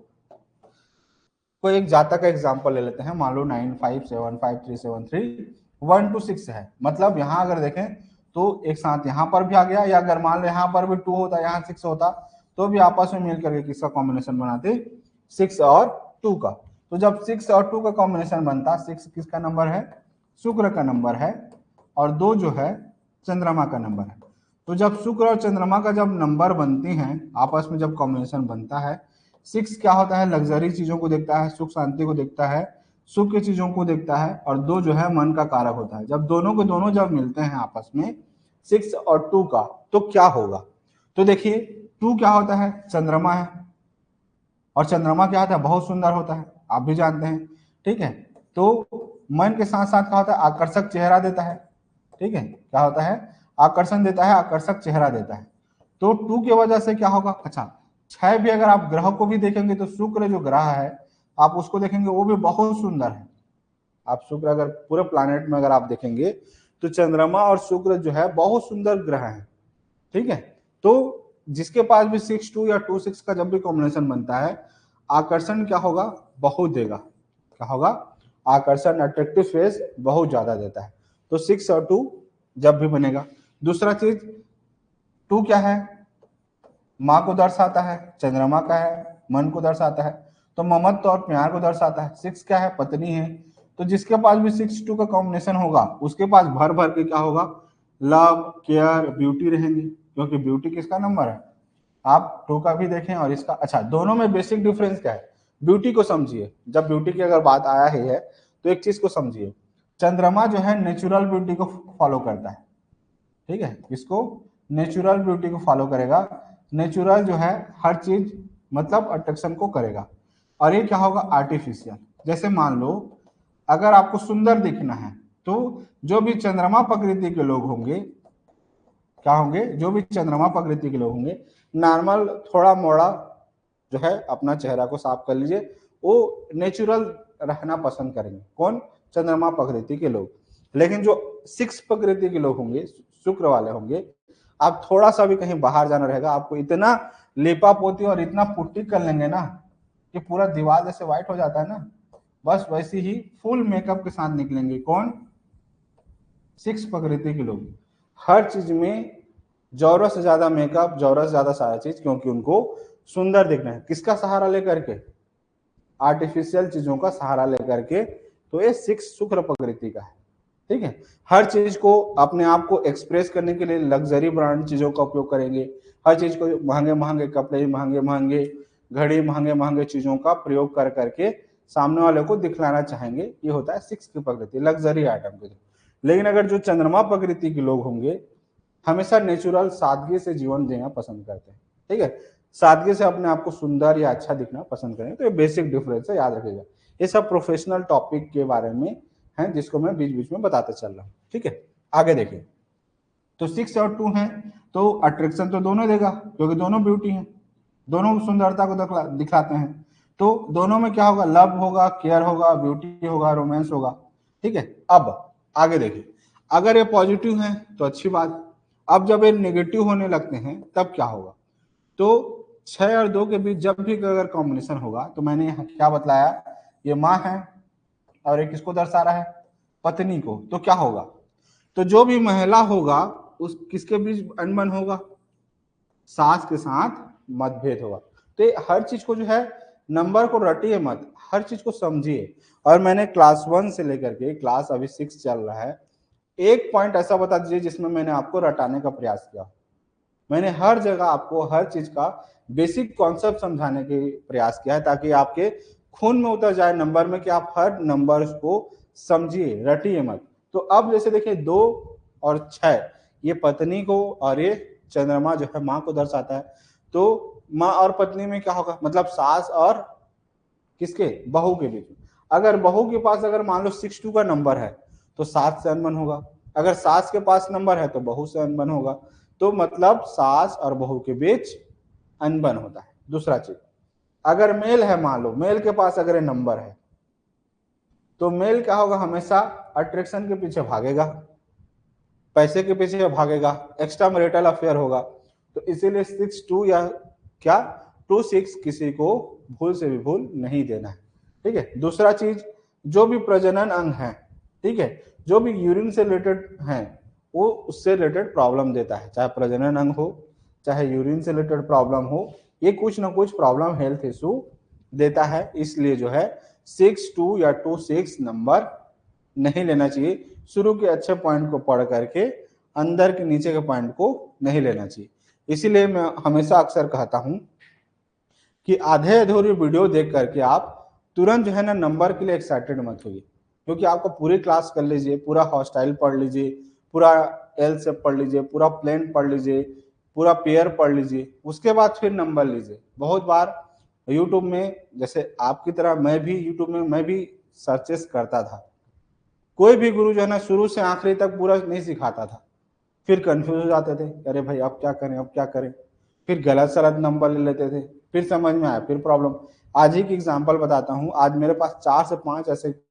कोई एक जाता का एग्जांपल ले लेते हैं। मान लो 95753731 है। मतलब यहां अगर देखें तो एक साथ यहां पर भी आ गया, या अगर मान लो यहां पर भी 2 होता, यहां 6 होता, तो भी आपस में मिल करके किसका कॉम्बिनेशन बनाते, 6 और 2 का। तो जब 6 और 2 का कॉम्बिनेशन बनता, 6 किसका नंबर है, शुक्र का नंबर है, और 2 जो है चंद्रमा का नंबर है। तो जब शुक्र और चंद्रमा का जब नंबर बनती हैं आपस में, जब कॉम्बिनेशन बनता है, 6 क्या होता है, लग्जरी चीजों को देखता है, सुख शांति को देखता है, सुख की चीजों को देखता है, और 2 जो है मन का कारक होता है। जब दोनों के दोनों जब मिलते हैं आपस में 6 और 2 का, तो क्या होगा, तो देखिए 2 क्या होता है, चंद्रमा है, और चंद्रमा क्या होता है, बहुत सुंदर होता है, आप भी जानते हैं। ठीक है, तो मन के साथ साथ क्या होता है, आकर्षक चेहरा देता है। ठीक है, क्या होता है, आकर्षण देता है, आकर्षक चेहरा देता है। तो 2 की वजह से क्या होगा, अच्छा 6 भी अगर आप ग्रह को भी देखेंगे तो शुक्र जो ग्रह है आप उसको देखेंगे वो भी बहुत सुंदर है। आप शुक्र अगर पूरे प्लानेट में अगर आप देखेंगे तो चंद्रमा और शुक्र जो है बहुत सुंदर ग्रह है। ठीक है, तो जिसके पास भी 6-2 या 2-6 का जब भी कॉम्बिनेशन बनता है, आकर्षण क्या होगा, बहुत देगा। क्या होगा, आकर्षण, अट्रैक्टिव फेस बहुत ज्यादा देता है। तो 6 और 2 जब भी बनेगा। दूसरा चीज, 2 क्या है, माँ को दर्शाता है, चंद्रमा का है, मन को दर्शाता है, तो ममत्व और प्यार को दर्शाता है। 6 क्या है, पत्नी है। तो जिसके पास भी 6-2 का कॉम्बिनेशन होगा उसके पास भर भर के क्या होगा, लव, केयर, ब्यूटी रहेंगे, क्योंकि ब्यूटी किसका नंबर है, आप 2 का भी देखें और इसका। अच्छा, दोनों में बेसिक डिफरेंस क्या है, ब्यूटी को समझिए। जब ब्यूटी की अगर बात आया ही है तो एक चीज को समझिए, चंद्रमा जो है नेचुरल ब्यूटी को फॉलो करता है। ठीक है, इसको नेचुरल ब्यूटी को फॉलो करेगा। नेचुरल जो है हर चीज मतलब अट्रैक्शन को करेगा। और ये क्या होगा, आर्टिफिशियल। जैसे मान लो अगर आपको सुंदर दिखना है तो जो भी चंद्रमा प्रकृति के लोग होंगे, क्या होंगे, जो भी चंद्रमा प्रकृति के लोग होंगे, नॉर्मल थोड़ा मोड़ा जो है अपना चेहरा को साफ कर लीजिए, वो नेचुरल रहना पसंद करेंगे। कौन, चंद्रमा प्रकृति के लोग। लेकिन जो 6 प्रकृति के लोग होंगे, शुक्र वाले होंगे, आप थोड़ा सा भी कहीं बाहर जाना रहेगा, आपको इतना लेपा पोती और इतना पुट्टी कर लेंगे ना कि पूरा दीवार जैसे व्हाइट हो जाता है ना, बस वैसे ही फुल मेकअप के साथ निकलेंगे। कौन, 6 प्रकृति के लोग। हर चीज में जरूरत से ज्यादा मेकअप, जरूरत से ज्यादा सारा चीज, क्योंकि उनको सुंदर दिखना है। किसका सहारा लेकर के, आर्टिफिशियल चीजों का सहारा लेकर के। तो ये 6 शुक्र प्रकृति का है। ठीक है, हर चीज को अपने आप को एक्सप्रेस करने के लिए लग्जरी ब्रांड चीजों का उपयोग करेंगे। हर चीज को महंगे महंगे कपड़े, महंगे महंगे घड़ी, महंगे महंगे चीजों का प्रयोग कर करके सामने वाले को दिखलाना चाहेंगे। ये होता है 6 की प्रकृति, लग्जरी आइटम के। लेकिन अगर जो चंद्रमा प्रकृति के लोग होंगे, हमेशा नेचुरल सादगी से जीवन जीना पसंद करते हैं। ठीक है, सादगी से अपने आप को सुंदर या अच्छा दिखना पसंद करें। तो ये बेसिक डिफरेंस है, याद रखिएगा। ये सब प्रोफेशनल टॉपिक के बारे में है जिसको मैं बीच बीच में बताते चल रहा हूँ। ठीक है, आगे देखिए। तो 6 और 2 हैं तो अट्रैक्शन तो दोनों देगा, क्योंकि दोनों ब्यूटी हैं, दोनों सुंदरता को दिखाते हैं। तो दोनों में क्या होगा, लव होगा, केयर होगा, ब्यूटी होगा, रोमांस होगा। ठीक है, अब आगे देखिए। अगर ये पॉजिटिव है तो अच्छी बात। अब जब ये नेगेटिव होने लगते हैं तब क्या होगा, तो 6 और 2 के बीच जब भी अगर कॉम्बिनेशन होगा, तो मैंने यहाँ क्या बतलाया, ये माँ है और ये किसको दर्शा रहा है, पत्नी को। तो क्या होगा, तो जो भी महिला होगा उस किसके बीच अनबन होगा, सास के साथ मतभेद होगा। तो ये हर चीज को जो है, नंबर को रटिए मत, हर चीज को समझिए। और मैंने क्लास 1 से लेकर के क्लास अभी 6 चल रहा है, एक पॉइंट ऐसा बता दीजिए जिसमें मैंने आपको रटाने का प्रयास किया। मैंने हर जगह आपको हर चीज का बेसिक कॉन्सेप्ट समझाने के प्रयास किया है, ताकि आपके खून में उतर जाए नंबर में, कि आप हर नंबर को समझिए, रटिए मत। तो अब जैसे देखिए 2 और 6 ये पत्नी को और ये चंद्रमा जो है माँ को दर्शाता है। तो माँ और पत्नी में क्या होगा, मतलब सास और किसके, बहू के बीच में। अगर बहू के पास अगर मान लो 62 का नंबर है तो सास से अनबन होगा, अगर सास के पास नंबर है तो बहू से अनबन होगा। तो मतलब सास और बहू के बीच अनबन होता है। दूसरा चीज, अगर मेल है, मान लो मेल के पास अगर ये नंबर है तो मेल क्या होगा, हमेशा अट्रैक्शन के पीछे भागेगा, पैसे के पीछे भागेगा, एक्स्ट्रा मैरिटल अफेयर होगा। तो इसीलिए 62 या क्या 26 किसी को भूल से भी भूल नहीं देना है। ठीक है। दूसरा चीज, जो भी प्रजनन अंग है, ठीक है, जो भी यूरिन से रिलेटेड है वो उससे रिलेटेड प्रॉब्लम देता है, चाहे प्रजनन अंग हो चाहे यूरिन से रिलेटेड प्रॉब्लम हो, ये कुछ ना कुछ प्रॉब्लम हेल्थ इशू देता है। इसलिए जो है 62 या 26 नंबर नहीं लेना चाहिए। शुरू के अच्छे पॉइंट को पढ़ करके अंदर के नीचे के पॉइंट को नहीं लेना चाहिए। इसीलिए मैं हमेशा अक्सर कहता हूं कि आधे अधूरी वीडियो देख करके आप तुरंत जो है ना नंबर के लिए एक्साइटेड मत होइए, क्योंकि आपको पूरी क्लास कर लीजिए, पूरा हॉस्टाइल पढ़ लीजिए, पूरा एल से पढ़ लीजिए, पूरा प्लेन पढ़ लीजिए, पूरा पेयर पढ़ लीजिए, उसके बाद फिर नंबर लीजिए। बहुत बार यूट्यूब में, जैसे आपकी तरह मैं भी यूट्यूब में मैं भी सर्चेस करता था, कोई भी गुरु जो है ना शुरू से आखिरी तक पूरा नहीं सिखाता था, फिर कंफ्यूज हो जाते थे, अरे भाई अब क्या करें अब क्या करें, फिर गलत सलत नंबर ले लेते थे, फिर समझ में आया फिर प्रॉब्लम। आज ही की एग्जांपल बताता हूँ, आज मेरे पास 4 से 5 ऐसे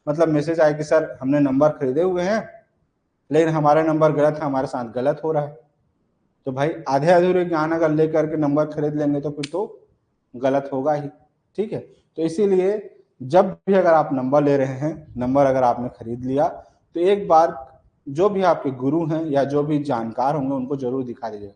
मतलब मैसेज आए कि सर हमने नंबर खरीदे हुए हैं लेकिन हमारा नंबर गलत है, हमारे साथ गलत हो रहा है। तो भाई आधे अधूरे ज्ञान अगर लेकर के नंबर खरीद लेंगे तो फिर तो गलत होगा ही। ठीक है। तो इसीलिए जब भी अगर आप नंबर ले रहे हैं, नंबर अगर आपने खरीद लिया तो एक बार जो भी आपके गुरु हैं या जो भी जानकार होंगे उनको जरूर दिखा दीजिएगा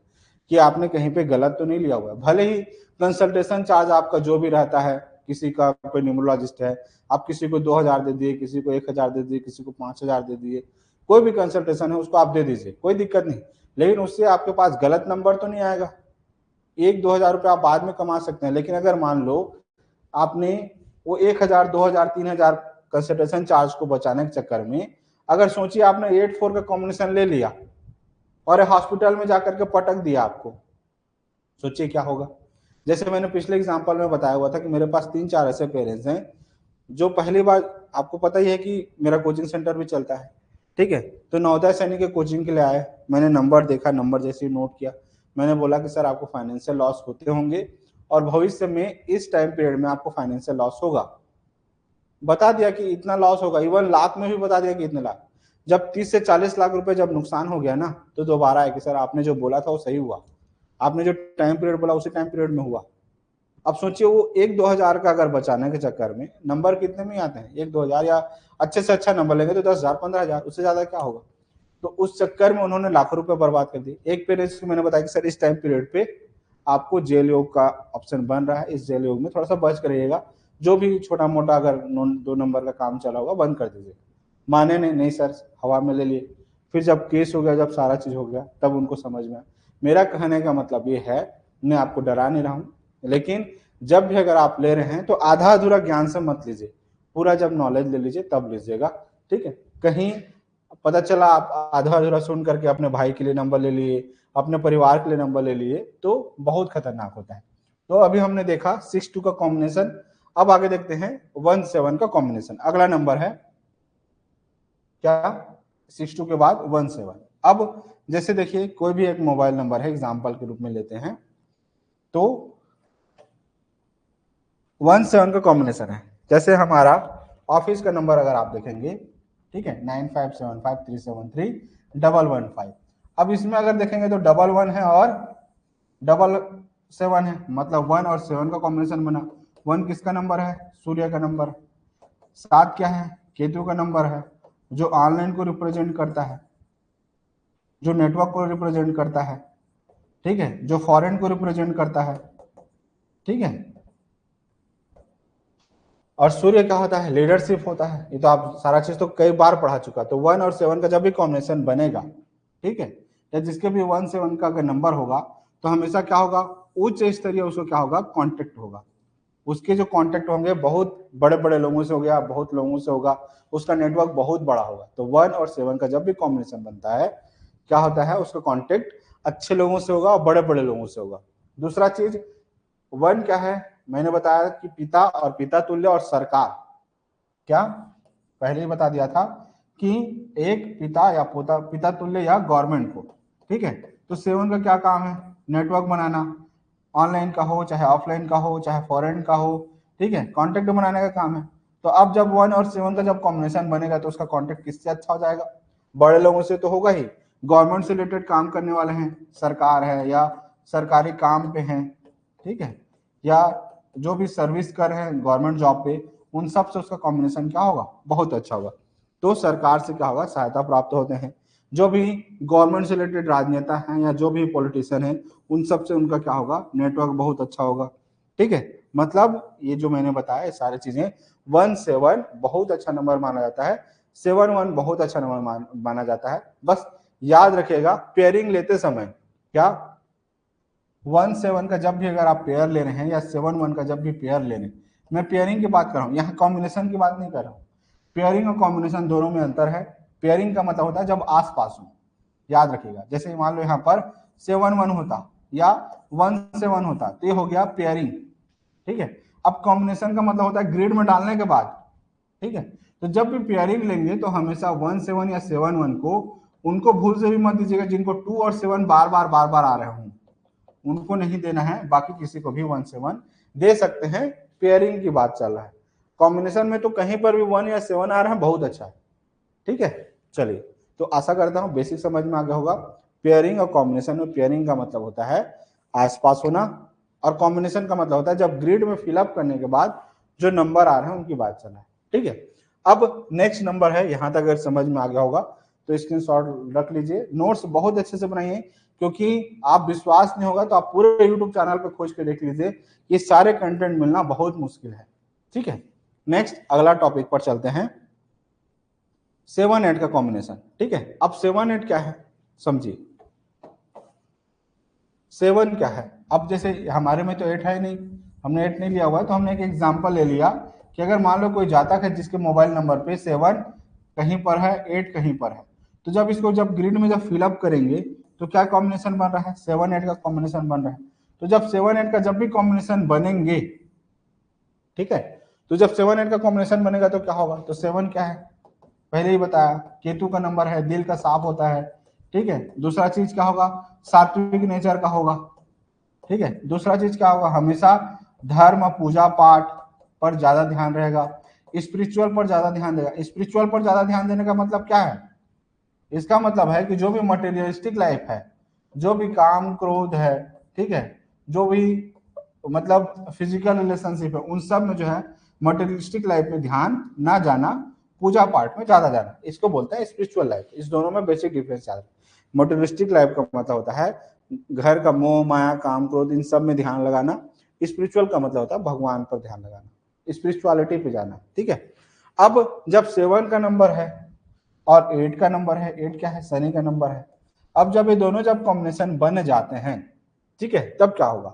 कि आपने कहीं पे गलत तो नहीं लिया हुआ है। भले ही कंसल्टेशन चार्ज आपका जो भी रहता है, किसी का कोई न्यूमरोलॉजिस्ट है, आप किसी को 2000 दे दिए, किसी को 1000 दे दिए, किसी को 5000 दे दिए, कोई भी कंसल्टेशन है उसको आप दे दीजिए, कोई दिक्कत नहीं। लेकिन उससे आपके पास गलत नंबर तो नहीं आएगा। 1-2 हजार रुपये आप बाद में कमा सकते हैं, लेकिन अगर मान लो आपने वो 1000, 2000, 3000 कंसल्टेशन चार्ज को बचाने के चक्कर में अगर सोचिए आपने 8-4 का कॉम्बिनेशन ले लिया और हॉस्पिटल में जाकर के पटक दिया आपको, सोचिए क्या होगा। जैसे मैंने पिछले एग्जांपल में बताया हुआ था कि मेरे पास 3-4 ऐसे पेरेंट्स हैं जो पहली बार, आपको पता ही है कि मेरा कोचिंग सेंटर भी चलता है, ठीक है, तो नवोदय सैनिक के कोचिंग के लिए आए, मैंने नंबर देखा, नंबर जैसे ही नोट किया, मैंने बोला कि सर आपको फाइनेंशियल लॉस होते होंगे और भविष्य में इस टाइम पीरियड में आपको फाइनेंशियल लॉस होगा। बता दिया कि इतना लॉस होगा, इवन लाख में भी बता दिया कि इतने लाख। जब 30 से 40 लाख रुपए जब नुकसान हो गया ना, तो दोबारा है कि सर आपने जो बोला था वो सही हुआ, आपने जो टाइम पीरियड बोला उसी टाइम पीरियड में हुआ। अब सोचिए वो 1-2 हजार का अगर बचाने के चक्कर में नंबर कितने में आते हैं, 1-2 हजार, या अच्छे से अच्छा नंबर लेंगे तो 10,000 15,000, उससे ज्यादा क्या होगा। तो उस चक्कर में उन्होंने लाखों रुपए बर्बाद कर दिए। एक पेरेंट्स को मैंने बताया कि सर इस टाइम पीरियड पे आपको जेल योग का ऑप्शन बन रहा है, इस जेल योग में थोड़ा सा बच करिएगा, जो भी छोटा मोटा अगर 2 नंबर का काम चला होगा बंद कर दीजिए। माने नहीं, नहीं सर हवा में ले लिए। फिर जब केस हो गया, जब सारा चीज हो गया, तब उनको समझ में आया। मेरा कहने का मतलब ये है, मैं आपको डरा नहीं रहा हूँ, लेकिन जब भी अगर आप ले रहे हैं तो आधा अधूरा ज्ञान से मत लीजिए, पूरा जब नॉलेज ले लीजिए तब लीजिएगा। ठीक है। कहीं पता चला आप आधा अधूरा सुन करके अपने भाई के लिए नंबर ले लिए, अपने परिवार के लिए नंबर ले लिए, तो बहुत खतरनाक होता है। तो अभी हमने देखा 6-2 का कॉम्बिनेशन, अब आगे देखते हैं 1-7 का कॉम्बिनेशन। अगला नंबर है क्या, 6-2 के बाद 1-7। अब जैसे देखिए कोई भी एक मोबाइल नंबर है, एग्जाम्पल के रूप में लेते हैं, तो 1-7 का कॉम्बिनेशन है। जैसे हमारा ऑफिस का नंबर अगर आप देखेंगे, ठीक है, 9575373115। अब इसमें अगर देखेंगे तो 11 है और 7 है, मतलब 1 और 7 का कॉम्बिनेशन बना। 1 किसका नंबर है, सूर्य का नंबर है। 7 क्या है, केतु का नंबर है, जो ऑनलाइन को रिप्रेजेंट करता है, जो नेटवर्क को रिप्रेजेंट करता है, ठीक है, जो फॉरेन को रिप्रेजेंट करता है, ठीक है। और सूर्य क्या होता है, लीडरशिप होता है। ये तो आप सारा चीज तो कई बार पढ़ा चुका। तो 1 और 7 का जब भी कॉम्बिनेशन बनेगा, ठीक है, या जिसके भी 1-7 का अगर नंबर होगा तो हमेशा क्या होगा, उच्च स्तरीय उसको क्या होगा, कॉन्टेक्ट होगा। उसके जो कॉन्टेक्ट होंगे बहुत बड़े बड़े लोगों से हो गया, बहुत लोगों से होगा, उसका नेटवर्क बहुत बड़ा होगा। तो 1 और 7 का जब भी कॉम्बिनेशन बनता है क्या होता है, उसका कॉन्टेक्ट अच्छे लोगों से होगा और बड़े बड़े लोगों से होगा। दूसरा चीज 1 क्या है, मैंने बताया कि पिता और पिता तुल्य और सरकार, क्या पहले ही बता दिया था कि एक पिता या पोता पिता तुल्य या गवर्नमेंट को, ठीक है। तो 7 का क्या काम है, नेटवर्क बनाना, ऑनलाइन का हो चाहे ऑफलाइन का हो चाहे फॉरेन का हो, ठीक है, कॉन्टेक्ट बनाने का काम है। तो अब जब 1 और 7 का जब कॉम्बिनेशन बनेगा तो उसका कॉन्टेक्ट किससे अच्छा हो जाएगा, बड़े लोगों से तो होगा ही, गवर्नमेंट से रिलेटेड काम करने वाले हैं, सरकार है या सरकारी काम पे हैं, ठीक है, या जो भी सर्विस कर रहे हैं गवर्नमेंट जॉब पे, उन सब से उसका कॉम्बिनेशन क्या होगा, बहुत अच्छा होगा। तो सरकार से क्या होगा, सहायता प्राप्त होते हैं। जो भी गवर्नमेंट से रिलेटेड राजनेता हैं या जो भी पॉलिटिशियन हैं, उन सब से उनका क्या होगा, नेटवर्क बहुत अच्छा होगा, ठीक है। मतलब ये जो मैंने बताया सारी चीजें, 1-7 बहुत अच्छा नंबर माना जाता है, 7-1 बहुत अच्छा नंबर माना जाता है। बस याद रखिएगा पेयरिंग लेते समय, क्या 1-7 का जब भी अगर आप पेयर ले रहे हैं या 7-1 का जब भी पेयर ले रहे हैं, मैं पेयरिंग की बात कर रहा हूँ, यहाँ कॉम्बिनेशन की बात नहीं कर रहा हूँ। पेयरिंग और कॉम्बिनेशन दोनों में अंतर है। पेयरिंग का मतलब होता है जब आस पास हो, याद रखिएगा, जैसे मान लो यहाँ पर 7-1 होता या 1-7 होता तो ये हो गया पेयरिंग, ठीक है। अब कॉम्बिनेशन का मतलब होता है ग्रिड में डालने के बाद, ठीक है। तो जब भी पेयरिंग लेंगे तो हमेशा 1-7 या 7-1 को उनको भूल से भी मत दीजिएगा जिनको 2 और 7 बार बार आ रहे हों, उनको नहीं देना है, बाकी किसी को भी 1-7 दे सकते हैं। पेयरिंग की बात चल रहा है, कॉम्बिनेशन में तो कहीं पर भी 1 या 7 आ रहा है, बहुत अच्छा है, ठीक है। चलिए, तो आशा करता हूं बेसिक समझ में आ गया होगा। पेयरिंग और कॉम्बिनेशन में पेयरिंग का मतलब होता है आसपास होना, और कॉम्बिनेशन का मतलब होता है जब ग्रिड में फिलअप करने के बाद जो नंबर आ रहे हैं उनकी बात चल रहा है, ठीक है। अब नेक्स्ट नंबर है, यहां तक अगर समझ में आ गया होगा तो स्क्रीनशॉट रख लीजिए, नोट्स बहुत अच्छे से बनाइए, क्योंकि आप विश्वास नहीं होगा तो आप पूरे यूट्यूब चैनल पे खोज के देख लीजिए, ये सारे कंटेंट मिलना बहुत मुश्किल है, ठीक है। नेक्स्ट अगला टॉपिक पर चलते हैं, 7-8 का कॉम्बिनेशन, ठीक है। अब 7-8 क्या है समझिए, 7 क्या है, अब जैसे हमारे में तो 8 है नहीं, हमने 8 नहीं लिया हुआ है, तो हमने एक एग्जांपल ले लिया कि अगर मान लो कोई जातक है जिसके मोबाइल नंबर पे 7 कहीं पर है, 8 कहीं पर है, तो जब इसको जब ग्रिड में जब फिलअप करेंगे तो क्या कॉम्बिनेशन बन रहा है, 7-8 का कॉम्बिनेशन बन रहा है। तो जब 7-8 का जब भी कॉम्बिनेशन बनेंगे, ठीक है, तो जब 7-8 का कॉम्बिनेशन बनेगा तो क्या होगा, तो 7 क्या है, पहले ही बताया, केतु का नंबर है, दिल का साफ होता है, ठीक है। दूसरा चीज क्या होगा, सात्विक नेचर का होगा, ठीक है। दूसरा चीज क्या होगा, हमेशा धर्म पूजा पाठ पर ज्यादा ध्यान रहेगा, स्पिरिचुअल पर ज्यादा ध्यान देगा। स्पिरिचुअल पर ज्यादा ध्यान देने का मतलब क्या है, इसका मतलब है कि जो भी मटेरियलिस्टिक लाइफ है, जो भी काम क्रोध है, ठीक है, जो भी मतलब फिजिकल रिलेशनशिप है, उन सब में जो है मटेरियलिस्टिक लाइफ में ध्यान ना जाना, पूजा पाठ में ज्यादा जाना, इसको बोलते हैं स्पिरिचुअल लाइफ। इस दोनों में बेसिक डिफरेंस याद है। मटेरियलिस्टिक लाइफ का मतलब होता है घर का मोह माया काम क्रोध इन सब में ध्यान लगाना, स्पिरिचुअल का मतलब होता है भगवान पर ध्यान लगाना, स्पिरिचुअलिटी पे जाना, ठीक है। अब जब 7 का नंबर है और 8 का नंबर है, 8 क्या है, शनि का नंबर है, अब जब ये दोनों जब कॉम्बिनेशन बन जाते हैं, ठीक है, तब क्या होगा,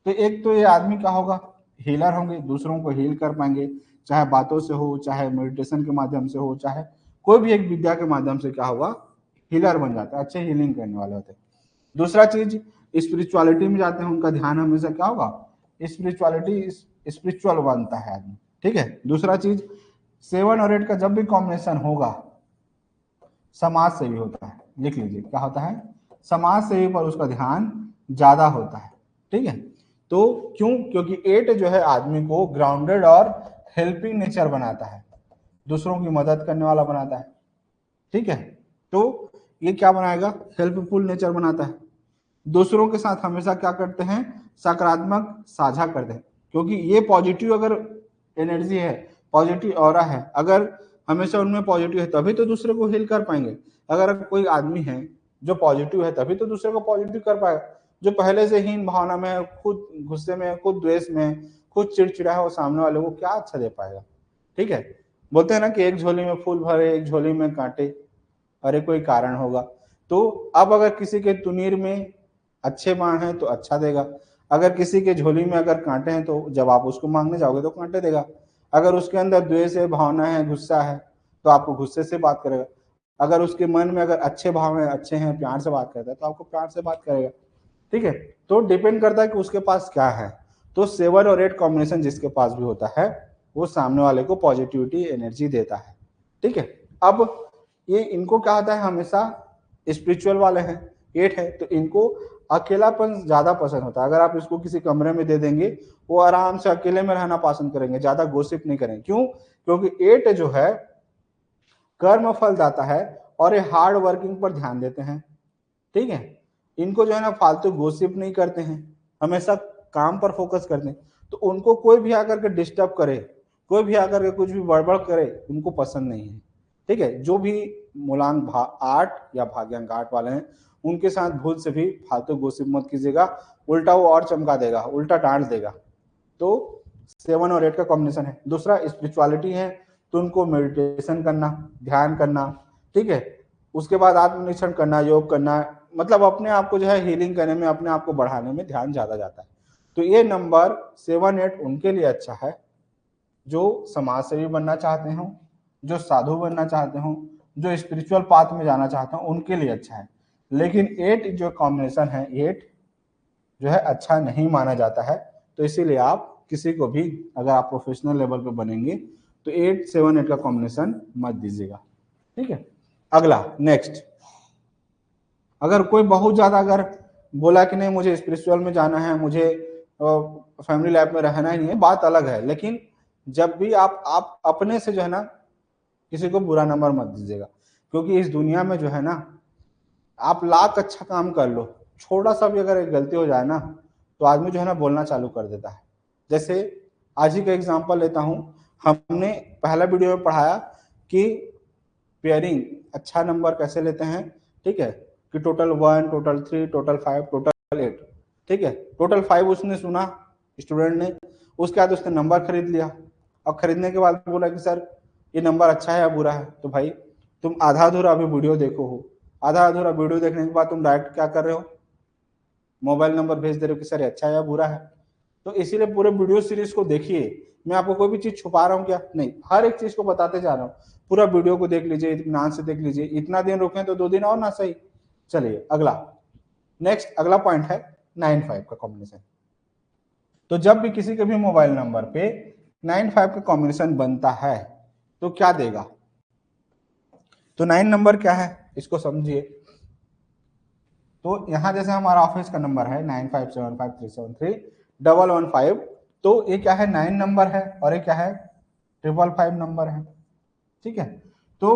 तो एक तो ये आदमी क्या होगा, हीलर होंगे, दूसरों को हील कर पाएंगे, चाहे बातों से हो, चाहे मेडिटेशन के माध्यम से हो, चाहे कोई भी एक विद्या के माध्यम से क्या होगा, हीलर बन जाता है, अच्छे हीलिंग करने वाले होते हैं। दूसरा चीज स्पिरिचुअलिटी में जाते हैं, उनका ध्यान हमेशा क्या होगा, स्पिरिचुअलिटी, स्पिरिचुअल बनता है आदमी, ठीक है। दूसरा चीज 7 और 8 का जब भी कॉम्बिनेशन होगा समाज सेवी होता है, लिख लीजिए क्या होता है, समाज सेवी पर उसका ध्यान ज्यादा होता है, ठीक है। तो क्यों, क्योंकि 8 जो है आदमी को ग्राउंडेड और हेल्पिंग नेचर बनाता है, दूसरों की मदद करने वाला बनाता है, ठीक है। तो ये क्या बनाएगा, हेल्पफुल नेचर बनाता है, दूसरों के साथ हमेशा क्या करते हैं, सकारात्मक साझा करते हैं, क्योंकि ये पॉजिटिव अगर एनर्जी है, पॉजिटिव ऑरा है, अगर हमेशा उनमें पॉजिटिव है तभी तो दूसरे को हील कर पाएंगे। अगर कोई आदमी है जो पॉजिटिव है तभी तो दूसरे को पॉजिटिव कर पाएगा, जो पहले से हीन भावना में है, खुद गुस्से में, खुद द्वेष में, खुद चिड़चिड़ा है, वो सामने वाले को क्या अच्छा दे पाएगा, ठीक है। बोलते हैं ना कि एक झोली में फूल भरे एक झोली में कांटे, अरे कोई कारण होगा। तो अब अगर किसी के तुनीर में अच्छे बाण है तो अच्छा देगा, अगर किसी के झोली में अगर कांटे हैं तो जब आप उसको मांगने जाओगे तो कांटे देगा। अगर उसके अंदर द्वेष है, भावना है, गुस्सा है, तो आपको गुस्से से बात करेगा। अगर उसके मन में अगर अच्छे भाव हैं, अच्छे हैं, प्यार से बात करता है तो आपको प्यार से बात करेगा। ठीक है, तो डिपेंड करता है कि उसके पास क्या है। तो 7 और 8 कॉम्बिनेशन जिसके पास भी होता है वो सामने वाले को पॉजिटिविटी एनर्जी देता है। ठीक है, अब ये इनको क्या होता है, हमेशा स्पिरिचुअल वाले हैं, 8 है, तो इनको अकेलापन ज्यादा पसंद होता है। अगर आप इसको किसी कमरे में दे देंगे वो आराम से अकेले में रहना पसंद करेंगे, ज्यादा गोसिप नहीं करेंगे। क्यों? क्योंकि 8 जो है कर्म फल दाता है और ये हार्ड वर्किंग पर ध्यान देते हैं। ठीक है, इनको जो है ना फालतू गोसिप नहीं करते हैं, हमेशा काम पर फोकस करते हैं। तो उनको कोई भी आकर के डिस्टर्ब करे, कोई भी आकर के कुछ भी बड़बड़ करे, उनको पसंद नहीं है। ठीक है, जो भी मूलांक 8 या भाग्यांक 8 वाले हैं उनके साथ भूल से भी फालतू गोसिप मत कीजिएगा, उल्टा वो और चमका देगा, उल्टा डांट देगा। तो 7 और 8 का कॉम्बिनेशन है। दूसरा स्पिरिचुअलिटी है, तो उनको मेडिटेशन करना, ध्यान करना, ठीक है, उसके बाद आत्मनिरीक्षण करना, योग करना, मतलब अपने आप को जो है हीलिंग करने में, अपने आप को बढ़ाने में ध्यान ज्यादा जाता है। तो ये नंबर 7 8 उनके लिए अच्छा है जो समाज सेवी बनना चाहते हो, जो साधु बनना चाहते हो, जो स्पिरिचुअल पाथ में जाना चाहते हो, उनके लिए अच्छा है। लेकिन 8 जो कॉम्बिनेशन है, 8 जो है अच्छा नहीं माना जाता है। तो इसीलिए आप किसी को भी अगर आप प्रोफेशनल लेवल पे बनेंगे तो 8 7 8 का कॉम्बिनेशन मत दीजिएगा। ठीक है, अगला नेक्स्ट, अगर कोई बहुत ज्यादा अगर बोला कि नहीं मुझे स्पिरिचुअल में जाना है, मुझे फैमिली लाइफ में रहना ही नहीं है, बात अलग है। लेकिन जब भी आप अपने से जो है ना किसी को बुरा नंबर मत दीजिएगा, क्योंकि इस दुनिया में जो है ना आप लाख अच्छा काम कर लो, छोटा सा भी अगर एक गलती हो जाए ना तो आदमी जो है ना बोलना चालू कर देता है। जैसे आज ही का एग्जांपल लेता हूं, हमने पहला वीडियो में पढ़ाया कि पेयरिंग अच्छा नंबर कैसे लेते हैं। ठीक है, कि टोटल 1, टोटल 3, टोटल 5, टोटल 8। ठीक है, टोटल 5 उसने सुना स्टूडेंट ने, उसके बाद उसने नंबर खरीद लिया। अब खरीदने के बाद बोला कि सर ये नंबर अच्छा है या बुरा है। तो भाई तुम आधा अधूरा अभी वीडियो देखो हो, आधा अधूरा वीडियो देखने के बाद तुम डायरेक्ट क्या कर रहे हो, मोबाइल नंबर भेज दे रहे हो कि सर अच्छा है या बुरा है। तो इसीलिए पूरे वीडियो सीरीज को देखिए, मैं आपको कोई भी चीज छुपा रहा हूँ क्या? नहीं, हर एक चीज को बताते जा रहा हूँ। पूरा वीडियो को देख लीजिए, इत्मीनान से देख लीजिए। इतना दिन रुके तो 2 दिन और ना सही। चलिए अगला, नेक्स्ट अगला पॉइंट है 9 5 का कॉम्बिनेशन। तो जब भी किसी के भी मोबाइल नंबर पे 9 5 का कॉम्बिनेशन बनता है तो क्या देगा? तो 9 नंबर क्या है इसको समझिए। तो यहां जैसे हमारा ऑफिस का नंबर है 9575373115, तो ये क्या है 9 नंबर है और ये क्या है 555 नंबर है। ठीक है, तो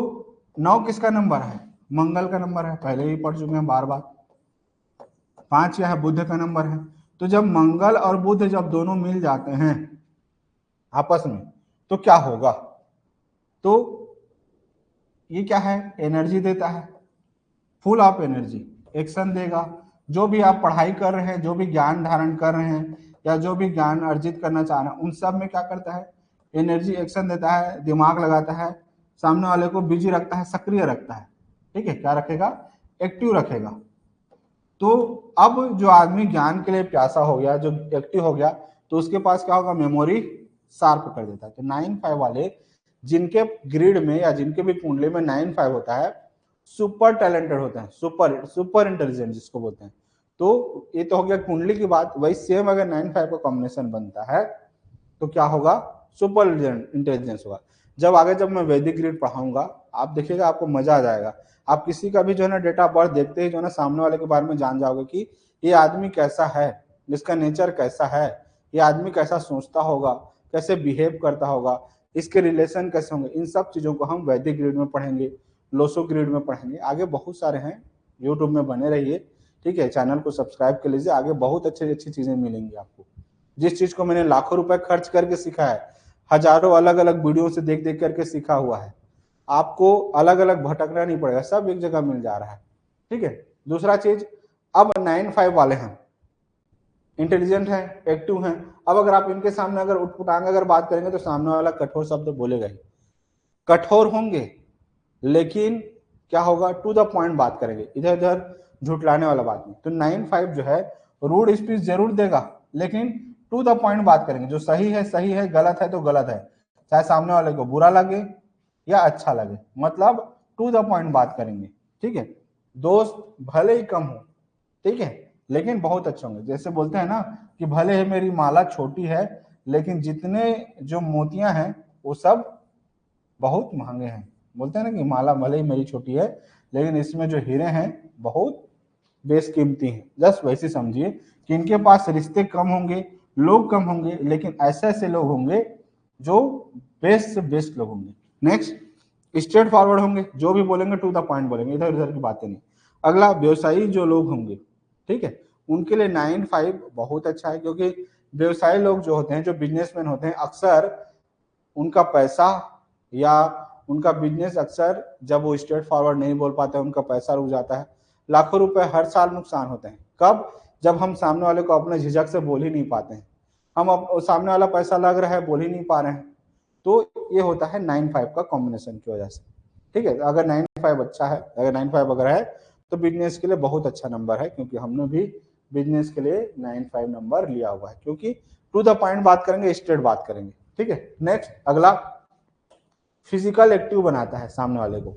9 किसका नंबर है? मंगल का नंबर है, पहले ही पढ़ चुके हैं बार बार। 5 क्या है? बुध का नंबर है। तो जब मंगल और बुध जब दोनों मिल जाते हैं आपस में तो क्या होगा? तो ये क्या है? एनर्जी देता है, फुल ऑफ एनर्जी, एक्शन देगा। जो भी आप पढ़ाई कर रहे हैं, जो भी ज्ञान धारण कर रहे हैं या जो भी ज्ञान अर्जित करना चाह रहे हैं, उन सब में क्या करता है? एनर्जी, एक्शन देता है, दिमाग लगाता है, सामने वाले को बिजी रखता है, सक्रिय रखता है। ठीक है, क्या रखेगा? एक्टिव रखेगा। तो अब जो आदमी ज्ञान के लिए प्यासा हो गया, जो एक्टिव हो गया, तो उसके पास क्या होगा? मेमोरी शार्प कर देता है। तो 9 5 वाले जिनके ग्रिड में या जिनके भी कुंडली में 9 5 होता है, सुपर टैलेंटेड होते हैं, सुपर इंटेलिजेंट जिसको बोलते हैं। तो ये तो हो गया कुंडली की बात। वही सेम अगर 9 5 का कॉम्बिनेशन बनता है तो क्या होगा? सुपर इंटेलिजेंस होगा। जब मैं वैदिक ग्रिड पढ़ाऊंगा आप देखिएगा, आपको मजा आ जाएगा। आप किसी का भी जो है ना डेट ऑफ बर्थ देखते ही जो है ना सामने वाले के बारे में जान जाओगे कि ये आदमी कैसा है, इसका नेचर कैसा है, ये आदमी कैसा सोचता होगा, कैसे बिहेव करता होगा, इसके रिलेशन कैसे होंगे। इन सब चीजों को हम वैदिक ग्रिड में पढ़ेंगे, लोसो ग्रिड में पढ़ेंगे, आगे बहुत सारे हैं। यूट्यूब में बने रहिए, ठीक है, चैनल को सब्सक्राइब कर लीजिए, आगे बहुत अच्छी अच्छी चीजें मिलेंगी आपको। जिस चीज को मैंने लाखों रुपए खर्च करके सीखा है, हजारों अलग अलग वीडियो से देख देख करके सीखा हुआ है, आपको अलग अलग भटकना नहीं पड़ेगा, सब एक जगह मिल जा रहा है। ठीक है, दूसरा चीज, अब 9 5 वाले हैं, इंटेलिजेंट हैं, एक्टिव हैं। अब अगर आप इनके सामने अगर उठपुटांग अगर बात करेंगे तो सामने वाला कठोर शब्द बोलेगा ही, कठोर होंगे, लेकिन क्या होगा? टू द पॉइंट बात करेंगे, इधर उधर झुटलाने वाला बात नहीं। तो 9 5 जो है रूड स्पीच जरूर देगा, लेकिन टू द पॉइंट बात करेंगे। जो सही है, गलत है तो गलत है, चाहे सामने वाले को बुरा लगे या अच्छा लगे, मतलब टू द पॉइंट बात करेंगे। ठीक है, दोस्त भले ही कम हो, ठीक है, लेकिन बहुत अच्छे होंगे। जैसे बोलते हैं ना कि भले ही मेरी माला छोटी है, लेकिन जितने जो मोतियां हैं वो सब बहुत महंगे हैं। बोलते हैं ना कि माला भले ही मेरी छोटी है, लेकिन इसमें जो हीरे हैं बहुत बेशकीमती हैं। जस्ट वैसे समझिए कि इनके पास रिश्ते कम होंगे, लोग कम होंगे, लेकिन ऐसे ऐसे लोग होंगे जो बेस्ट से बेस्ट लोग होंगे। नेक्स्ट, स्ट्रेट फॉरवर्ड होंगे, जो भी बोलेंगे टू द पॉइंट बोलेंगे, इधर उधर की बातें नहीं। अगला, व्यवसायी जो लोग होंगे, ठीक है, उनके लिए 9-5 बहुत अच्छा है, क्योंकि व्यवसायी लोग जो होते हैं, जो बिजनेसमैन होते हैं, अक्सर उनका पैसा या उनका बिजनेस, अक्सर जब वो स्ट्रेट फॉरवर्ड नहीं बोल पाते, उनका पैसा रुक जाता है। लाखों रुपए हर साल नुकसान होते हैं। कब? जब हम सामने वाले को अपने झिझक से बोल ही नहीं पाते हैं, हम सामने वाला पैसा लग रहा है, बोल ही नहीं पा रहे हैं, तो ये होता है 9-5 का कॉम्बिनेशन की वजह से। ठीक है, अगर 9-5 अच्छा है, अगर 9-5 अगर है तो बिजनेस के लिए बहुत अच्छा नंबर है, क्योंकि हमने भी बिजनेस के लिए 9-5 नंबर लिया हुआ है, क्योंकि टू द पॉइंट बात करेंगे, स्ट्रेट बात करेंगे। ठीक है, नेक्स्ट, अगला, फिजिकल एक्टिव बनाता है सामने वाले को,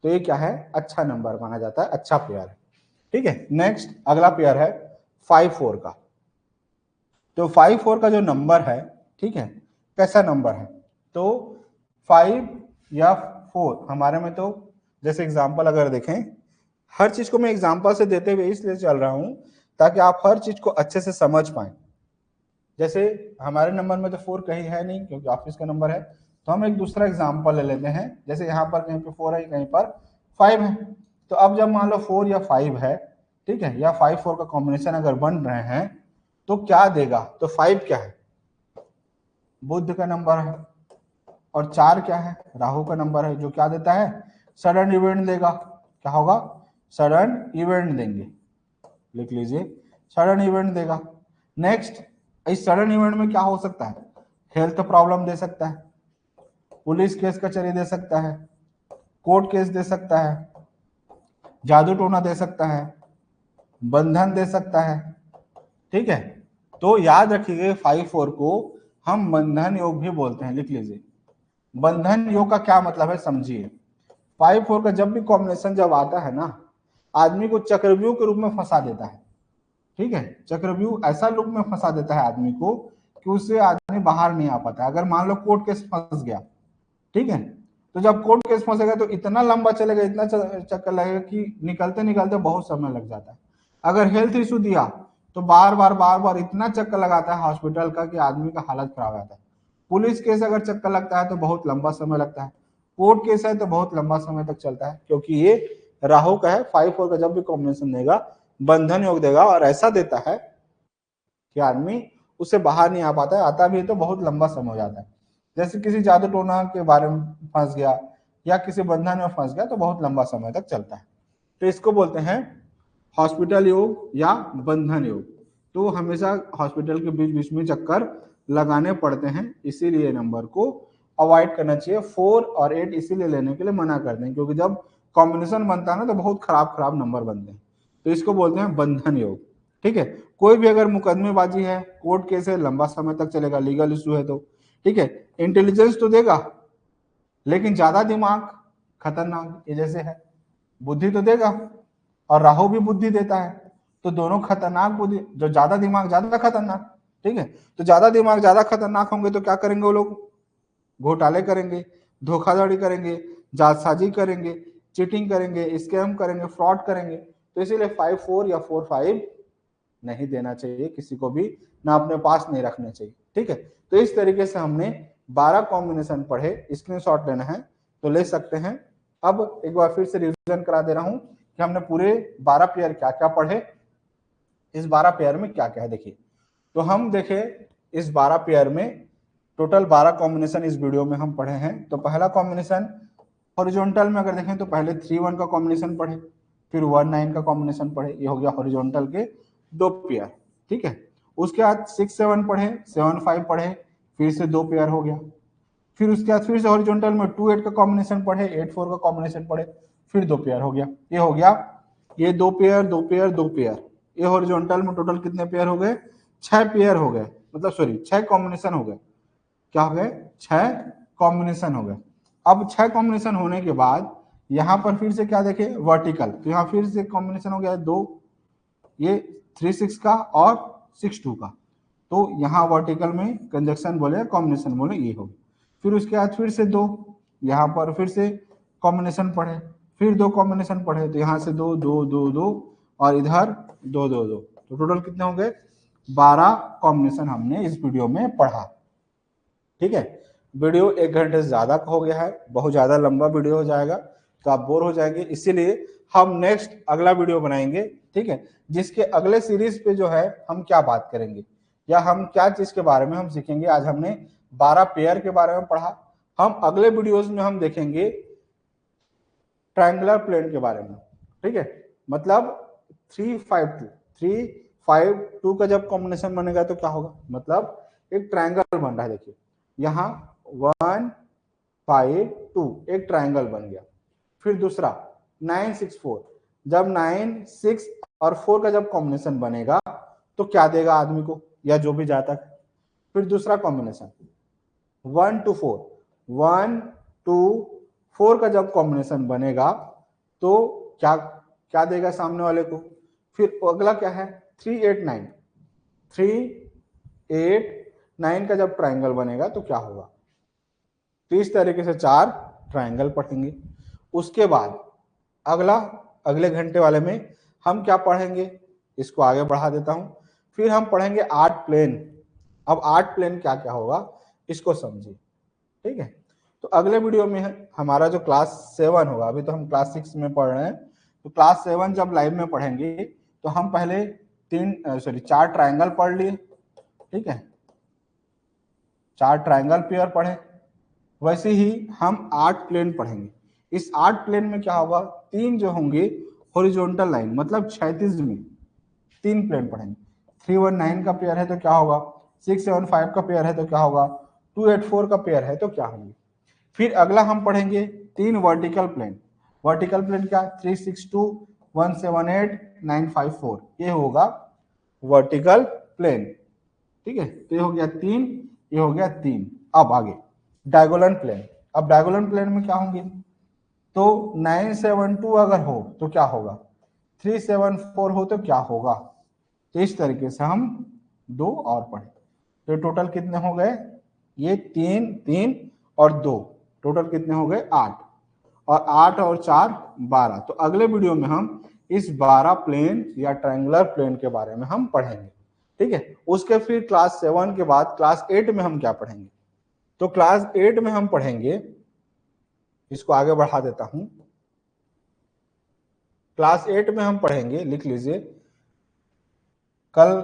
तो ये क्या है, अच्छा नंबर माना जाता है, अच्छा पेयर है। ठीक है, नेक्स्ट अगला पेयर है 5-4 का। तो 5-4 का जो नंबर है, ठीक है, कैसा नंबर है, तो 5 या 4 हमारे में, तो जैसे एग्जांपल अगर देखें, हर चीज को मैं एग्जांपल से देते हुए इसलिए चल रहा हूं ताकि आप हर चीज को अच्छे से समझ पाए। जैसे हमारे नंबर में तो 4 कहीं है नहीं, क्योंकि ऑफिस का नंबर है, तो हम एक दूसरा एग्जांपल ले लेते हैं। जैसे यहाँ पर कहीं पे 4 है, कहीं पर 5 है, तो अब जब मान लो 4 या 5 है, ठीक है, या 5-4 का कॉम्बिनेशन अगर बन रहे हैं, तो क्या देगा, तो 5 क्या है, बुध का नंबर है, और 4 क्या है, राहु का नंबर है, जो क्या देता है, सडन इवेंट देगा। क्या होगा, सडन इवेंट देंगे, लिख लीजिए, सडन इवेंट देगा। नेक्स्ट, इस सडन इवेंट में क्या हो सकता है, हेल्थ प्रॉब्लम दे सकता है, पुलिस केस कचहरी दे सकता है, कोर्ट केस दे सकता है, जादू टोना दे सकता है, बंधन दे सकता है। ठीक है, तो याद रखिए 5-4 को हम बंधन योग भी बोलते हैं, लिख लीजिए। बंधन योग का क्या मतलब है, समझिए। 5-4 का जब भी कॉम्बिनेशन जब आता है ना, आदमी को चक्रव्यूह के रूप में फंसा देता है। ठीक है, चक्रव्यूह ऐसा रूप में फंसा देता है आदमी को कि उससे आदमी बाहर नहीं आ पाता है। अगर मान लो कोर्ट केस फंस गया, ठीक है, तो जब कोर्ट केस फंसेगा तो इतना लंबा चलेगा, इतना चक्कर लगेगा कि निकलते निकलते बहुत समय लग जाता है। अगर हेल्थ इशू दिया तो बार बार इतना चक्कर लगाता है हॉस्पिटल का कि आदमी का हालत खराब हो जाता है। पुलिस केस अगर चक्कर लगता है तो बहुत लंबा समय लगता है। कोर्ट केस है तो बहुत लंबा समय तक चलता है, क्योंकि ये राहु का है। 5-4 का जब भी कॉम्बिनेशन देगा, बंधन योग देगा, और ऐसा देता है कि आदमी उससे बाहर नहीं आ पाता है, आता भी है तो बहुत लंबा समय हो जाता है। जैसे किसी जादू टोना के बारे में फंस गया या किसी बंधन में फंस गया तो बहुत लंबा समय तक चलता है, तो इसको बोलते हैं हॉस्पिटल योग या बंधन योग। तो हमेशा हॉस्पिटल के बीच बीच में चक्कर लगाने पड़ते हैं, इसीलिए नंबर को अवॉइड करना चाहिए। 4 और 8 इसीलिए लेने के लिए मना करते हैं, क्योंकि जब कॉम्बिनेशन बनता है ना तो बहुत खराब खराब नंबर बनते हैं, तो इसको बोलते हैं बंधन योग। ठीक है, कोई भी अगर मुकदमेबाजी है, कोर्ट केस है, लंबा समय तक चलेगा, लीगल इशू है तो, ठीक है, इंटेलिजेंस तो देगा, लेकिन ज्यादा दिमाग खतरनाक, ये जैसे है, बुद्धि तो देगा, और राहु भी बुद्धि देता है, तो दोनों खतरनाक बुद्धि, जो ज्यादा दिमाग ज्यादा खतरनाक। ठीक है, तो ज्यादा दिमाग ज्यादा खतरनाक होंगे तो क्या करेंगे वो लोग, घोटाले करेंगे, धोखाधड़ी करेंगे, जालसाजी करेंगे, चीटिंग करेंगे, स्कैम करेंगे, फ्रॉड करेंगे। तो इसीलिए 5-4 या 4-5 नहीं देना चाहिए किसी को भी, ना अपने पास नहीं रखना चाहिए। ठीक है, तो इस तरीके से हमने 12 कॉम्बिनेशन पढ़े, स्क्रीनशॉट लेना है तो ले सकते हैं। अब एक बार फिर से रिवीजन करा दे रहा हूं कि हमने पूरे 12 पेयर क्या क्या पढ़े, इस 12 पेयर में क्या क्या है देखिए। तो हम देखे इस 12 पेयर में टोटल 12 कॉम्बिनेशन इस वीडियो में हम पढ़े हैं। तो पहला कॉम्बिनेशन हॉरिजॉन्टल में अगर देखें तो पहले 3-1 का कॉम्बिनेशन पढ़े, फिर 1-9 का कॉम्बिनेशन पढ़े, ये हो गया हॉरिजॉन्टल के 2 पेयर। ठीक है, उसके बाद 6-7 पढ़े, 7-5 पढ़े, फिर से 2 पेयर हो गया। फिर उसके बाद फिर से हॉरिजॉन्टल में 2-8 का कॉम्बिनेशन पढ़े, 8-4 का कॉम्बिनेशन पढ़े, फिर 2 पेयर हो गया। ये हो गया, ये 2 पेयर 2 पेयर 2 पेयर, ये हॉरिजॉन्टल में टोटल कितने पेयर हो गए, 6 पेयर हो गए, मतलब सॉरी 6 कॉम्बिनेशन हो गए। क्या हो गए? 6 कॉम्बिनेशन हो गए। अब 6 कॉम्बिनेशन होने के बाद यहाँ पर फिर से क्या देखें, वर्टिकल, तो यहाँ फिर से कॉम्बिनेशन हो गया है 2, ये 3 6 का और 6 2 का, तो यहाँ वर्टिकल में कंजक्शन बोले कॉम्बिनेशन बोले ये होगी। फिर उसके बाद फिर से 2, यहाँ पर फिर से कॉम्बिनेशन पढ़े, फिर 2 कॉम्बिनेशन पढ़े, तो यहाँ से 2 2 2 2 और इधर 2 2 2, तो टोटल कितने हो गए? 12 कॉम्बिनेशन हमने इस वीडियो में पढ़ा। ठीक है, वीडियो 1 घंटे से ज्यादा का हो गया है, बहुत ज्यादा लंबा वीडियो हो जाएगा तो आप बोर हो जाएंगे, इसीलिए हम नेक्स्ट अगला वीडियो बनाएंगे। ठीक है, जिसके अगले सीरीज पे जो है हम क्या बात करेंगे या हम क्या चीज के बारे में हम सीखेंगे। आज हमने 12 पेयर के बारे में पढ़ा, हम अगले वीडियोस में हम देखेंगे ट्रायंगुलर प्लेन के बारे में। ठीक है, मतलब 3 5 2 3 5 2 का जब कॉम्बिनेशन बनेगा तो क्या होगा, मतलब एक ट्रायंगल बन रहा है। देखिए यहाँ 1 5 2 एक ट्रायंगल बन गया। फिर दूसरा 9 6 4, जब 9 6 और 4 का जब कॉम्बिनेशन बनेगा तो क्या देगा आदमी को या जो भी जाता है। फिर दूसरा कॉम्बिनेशन 1 2 4, 1 2 4 का जब कॉम्बिनेशन बनेगा तो क्या क्या देगा सामने वाले को। फिर अगला क्या है 3 8 9, 3 8 9 का जब ट्राइंगल बनेगा तो क्या होगा। तो इस तरीके से 4 ट्राइंगल पढ़ेंगे। उसके बाद अगले घंटे वाले में हम क्या पढ़ेंगे, इसको आगे बढ़ा देता हूं। फिर हम पढ़ेंगे 8 प्लेन। अब 8 प्लेन क्या क्या होगा इसको समझिए। ठीक है, तो अगले वीडियो में हमारा जो क्लास 7 होगा, अभी तो हम क्लास 6 में पढ़ रहे हैं, तो क्लास 7 जब लाइव में पढ़ेंगे तो हम पहले 4 ट्राइंगल पढ़ लिए। ठीक है, 4 ट्राइंगल पेयर पढ़े, वैसे ही हम 8 प्लेन पढ़ेंगे। इस 8 प्लेन में क्या होगा, 3 जो होंगे हॉरिजॉन्टल लाइन, मतलब क्षैतिज में 3 प्लेन पढ़ेंगे। 3 1 9 का पेयर है तो क्या होगा, 6 7 5 का पेयर है तो क्या होगा, 2 8 4 का पेयर है तो क्या होंगे। फिर अगला हम पढ़ेंगे 3 वर्टिकल प्लेन। वर्टिकल प्लेन क्या, 3 6 2 1 7 8 9 5 4, ये होगा वर्टिकल प्लेन। ठीक है, तो ये हो गया 3, ये हो गया 3। अब आगे डायगोनल प्लेन। अब डायगोनल प्लेन में क्या होंगे, तो 9 7 2 अगर हो तो क्या होगा, 3 7 4 हो तो क्या होगा। तो इस तरीके से हम 2 और पढ़े, तो टोटल कितने हो गए, ये 3 3 और 2, टोटल कितने हो गए 8, और 8 और 4 12। तो अगले वीडियो में हम इस 12 प्लेन या ट्रायंगुलर प्लेन के बारे में हम पढ़ेंगे। ठीक है, उसके फिर क्लास 7 के बाद क्लास 8 में हम क्या पढ़ेंगे, तो क्लास 8 में हम पढ़ेंगे, इसको आगे बढ़ा देता हूं। क्लास 8 में हम पढ़ेंगे, लिख लीजिए, कल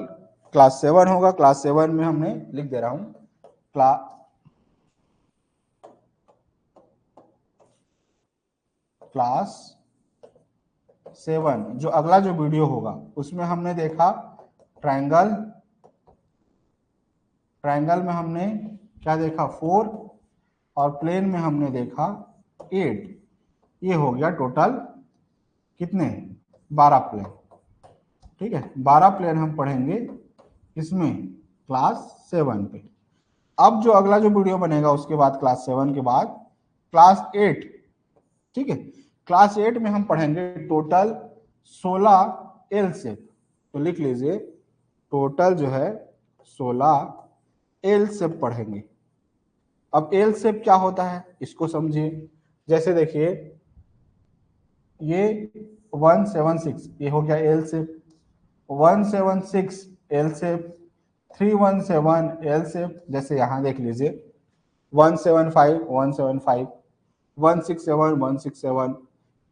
क्लास 7 होगा, क्लास 7 में हमने लिख दे रहा हूं क्लास 7 जो अगला जो वीडियो होगा उसमें हमने देखा ट्रायंगल में हमने क्या देखा 4, और प्लेन में हमने देखा 8। ये हो गया टोटल कितने, 12 प्लेन। ठीक है, 12 प्लेन हम पढ़ेंगे इसमें क्लास 7 पे। अब जो अगला जो वीडियो बनेगा उसके बाद क्लास 7 के बाद क्लास 8। ठीक है, क्लास 8 में हम पढ़ेंगे टोटल 16 एल शेप। तो लिख लीजिए, टोटल जो है 16 एल शेप पढ़ेंगे। अब एल शेप क्या होता है इसको समझिए। जैसे देखिए ये 176, ये हो गया L shape, 176 L shape, 317 L shape, जैसे यहां देख लीजिए 175 175, 167 167,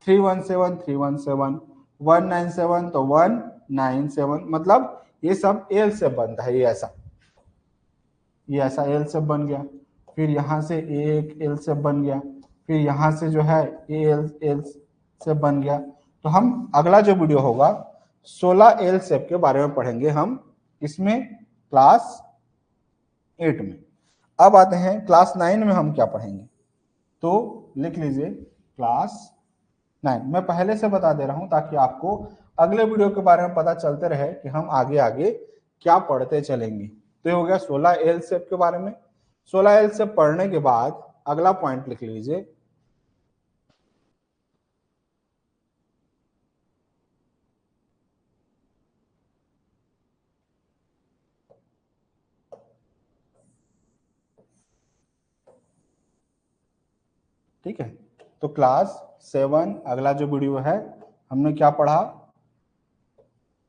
317 317, 197 तो 197, मतलब ये सब एल शेप बनता है। ये ऐसा एल शेप बन गया। फिर यहाँ से एक एल शेप बन गया, फिर यहाँ से जो है एल शेप बन गया। तो हम अगला जो वीडियो होगा 16 एल शेप के बारे में पढ़ेंगे हम इसमें क्लास 8 में। अब आते हैं क्लास 9 में हम क्या पढ़ेंगे, तो लिख लीजिए क्लास 9। मैं पहले से बता दे रहा हूं ताकि आपको अगले वीडियो के बारे में पता चलते रहे कि हम आगे आगे क्या पढ़ते चलेंगे। तो ये हो गया 16 एल शेप के बारे में। 16 एल शेप पढ़ने के बाद अगला पॉइंट लिख लीजिए, ठीक है। तो क्लास 7 अगला जो वीडियो है हमने क्या पढ़ा,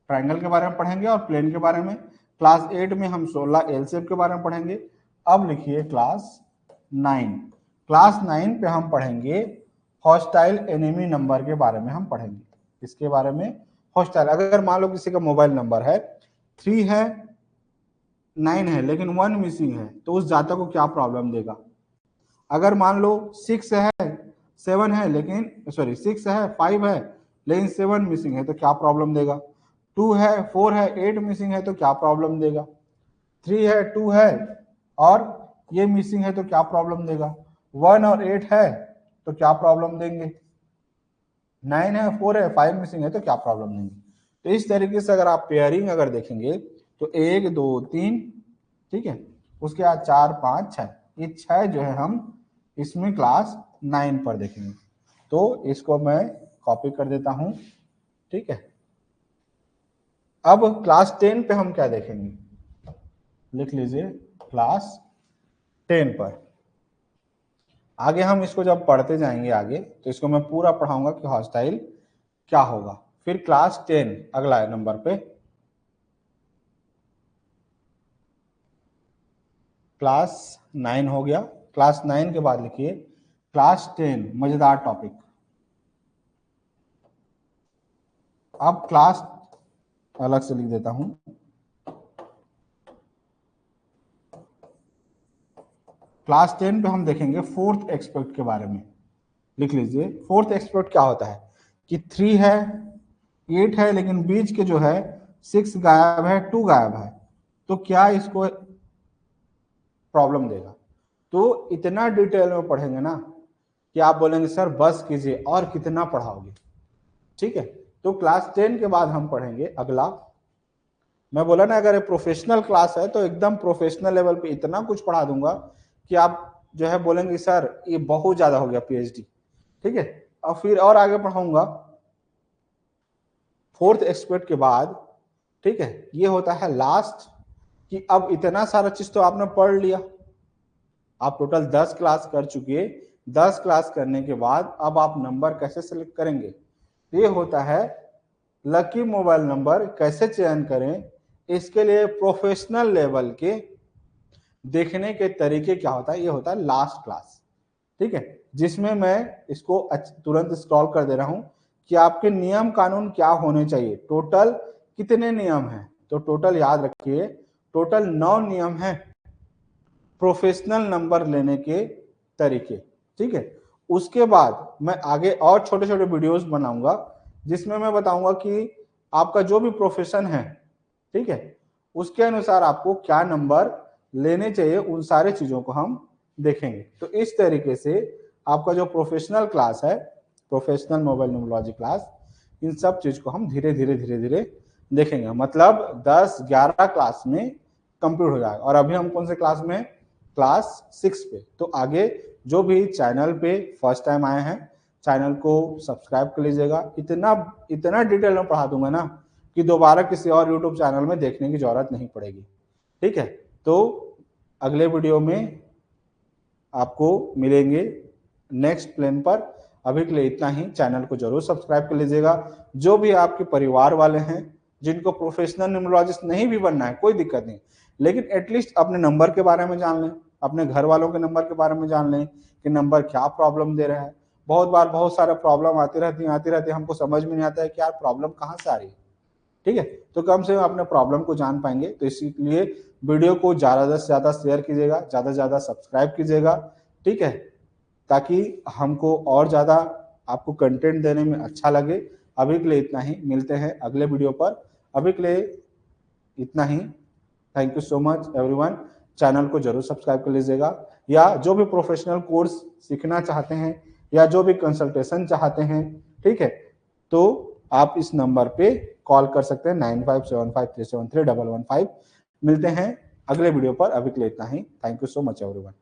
ट्रायंगल के बारे में पढ़ेंगे और प्लेन के बारे में। क्लास 8 में हम 16 एल शेप के बारे में पढ़ेंगे। अब लिखिए क्लास 9। क्लास 9 पे हम पढ़ेंगे हॉस्टाइल एनिमी नंबर के बारे में हम पढ़ेंगे। इसके बारे में हॉस्टाइल, अगर मान लो किसी का मोबाइल नंबर है 3 है 9 है लेकिन 1 मिसिंग है तो उस डाटा को क्या प्रॉब्लम देगा। अगर मान लो 6 है 7 है लेकिन 6 है 5 है लेकिन 7 मिसिंग है तो क्या प्रॉब्लम देगा। 2 है 4 है 8 मिसिंग है तो क्या प्रॉब्लम देगा। 3 है 2 है और ये मिसिंग है तो क्या प्रॉब्लम देगा। 1 और 8 है तो क्या प्रॉब्लम देंगे। 9 है 4 है 5 मिसिंग है तो क्या प्रॉब्लम देंगे। तो इस तरीके से अगर आप पेयरिंग अगर देखेंगे तो 1 2 3, ठीक है, उसके बाद 4 5 6, ये 6 जो है हम इसमें क्लास 9 पर देखेंगे। तो इसको मैं कॉपी कर देता हूं, ठीक है। अब क्लास 10 पे हम क्या देखेंगे, लिख लीजिए क्लास 10 पर। आगे हम इसको जब पढ़ते जाएंगे आगे तो इसको मैं पूरा पढ़ाऊंगा कि हॉस्टाइल क्या होगा। फिर क्लास 10 अगला नंबर पे, क्लास 9 हो गया। क्लास 9 के बाद लिखिए क्लास 10 मजेदार टॉपिक। अब क्लास अलग से लिख देता हूं, क्लास 10 पे हम देखेंगे फोर्थ एक्सपेक्ट के बारे में। लिख लीजिए फोर्थ एक्सपेक्ट क्या होता है कि 3 है 8 है लेकिन बीच के जो है 6 गायब है 2 गायब है तो क्या इसको प्रॉब्लम देगा। तो इतना डिटेल में पढ़ेंगे ना कि आप बोलेंगे सर बस कीजिए और कितना पढ़ाओगे, ठीक है। तो क्लास 10 के बाद हम पढ़ेंगे अगला, मैं बोला ना अगर प्रोफेशनल क्लास है तो एकदम प्रोफेशनल लेवल पे इतना कुछ पढ़ा दूंगा कि आप जो है बोलेंगे सर ये बहुत ज्यादा हो गया पीएचडी, ठीक है। और फिर और आगे पढ़ाऊंगा फोर्थ एक्सपेक्ट के बाद, ठीक है। ये होता है लास्ट कि अब इतना सारा चीज तो आपने पढ़ लिया, आप टोटल 10 क्लास कर चुके। 10 क्लास करने के बाद अब आप नंबर कैसे सेलेक्ट करेंगे, ये होता है लकी मोबाइल नंबर कैसे चयन करें। इसके लिए प्रोफेशनल लेवल के देखने के तरीके क्या होता है, ये होता है लास्ट क्लास, ठीक है। जिसमें मैं इसको तुरंत स्क्रॉल कर दे रहा हूं कि आपके नियम कानून क्या होने चाहिए। टोटल कितने नियम हैं, तो टोटल याद रखिए टोटल 9 नियम हैं प्रोफेशनल नंबर लेने के तरीके, ठीक है। उसके बाद मैं आगे और छोटे छोटे वीडियोस बनाऊंगा जिसमें मैं बताऊंगा कि आपका जो भी प्रोफेशन है, ठीक है, उसके अनुसार आपको क्या नंबर लेने चाहिए, उन सारे चीजों को हम देखेंगे। तो इस तरीके से आपका जो प्रोफेशनल क्लास है, प्रोफेशनल मोबाइल न्यूमरोलॉजी क्लास, इन सब चीज को हम धीरे धीरे देखेंगे। मतलब 10-11 क्लास में कंप्लीट हो जाएगा। और अभी हम कौन से क्लास में, क्लास 6 पे। तो आगे जो भी चैनल पे फर्स्ट टाइम आए हैं चैनल को सब्सक्राइब कर लीजिएगा। इतना डिटेल में पढ़ा दूंगा ना कि दोबारा किसी और यूट्यूब चैनल में देखने की जरूरत नहीं पड़ेगी, ठीक है। तो अगले वीडियो में आपको मिलेंगे नेक्स्ट प्लेन पर। अभी के लिए इतना ही, चैनल को जरूर सब्सक्राइब कर लीजिएगा। जो भी आपके परिवार वाले हैं जिनको प्रोफेशनल न्यूमरोलॉजिस्ट नहीं भी बनना है कोई दिक्कत नहीं, लेकिन एटलीस्ट अपने नंबर के बारे में जान लें, अपने घर वालों के नंबर के बारे में जान लें कि नंबर क्या प्रॉब्लम दे रहा है। बहुत बार बहुत सारे प्रॉब्लम आती रहती है, हमको समझ में नहीं आता है कि यार प्रॉब्लम कहाँ से आ रही है, ठीक है। तो कम से कम अपने प्रॉब्लम को जान पाएंगे। तो इसीलिए वीडियो को ज्यादा से ज्यादा शेयर कीजिएगा, ज्यादा से ज्यादा सब्सक्राइब कीजिएगा, ठीक है, ताकि हमको और ज्यादा आपको कंटेंट देने में अच्छा लगे। अभी के लिए इतना ही, मिलते हैं अगले वीडियो पर। अभी के लिए इतना ही, thank you so much everyone. Channel को जरूर सब्सक्राइब कर लीजिएगा। या जो भी प्रोफेशनल कोर्स सीखना चाहते हैं या जो भी कंसल्टेशन चाहते हैं, ठीक है, तो आप इस नंबर पे कॉल कर सकते हैं 9575373115। मिलते हैं अगले वीडियो पर, अभी के लिए इतना ही। Thank you so much everyone.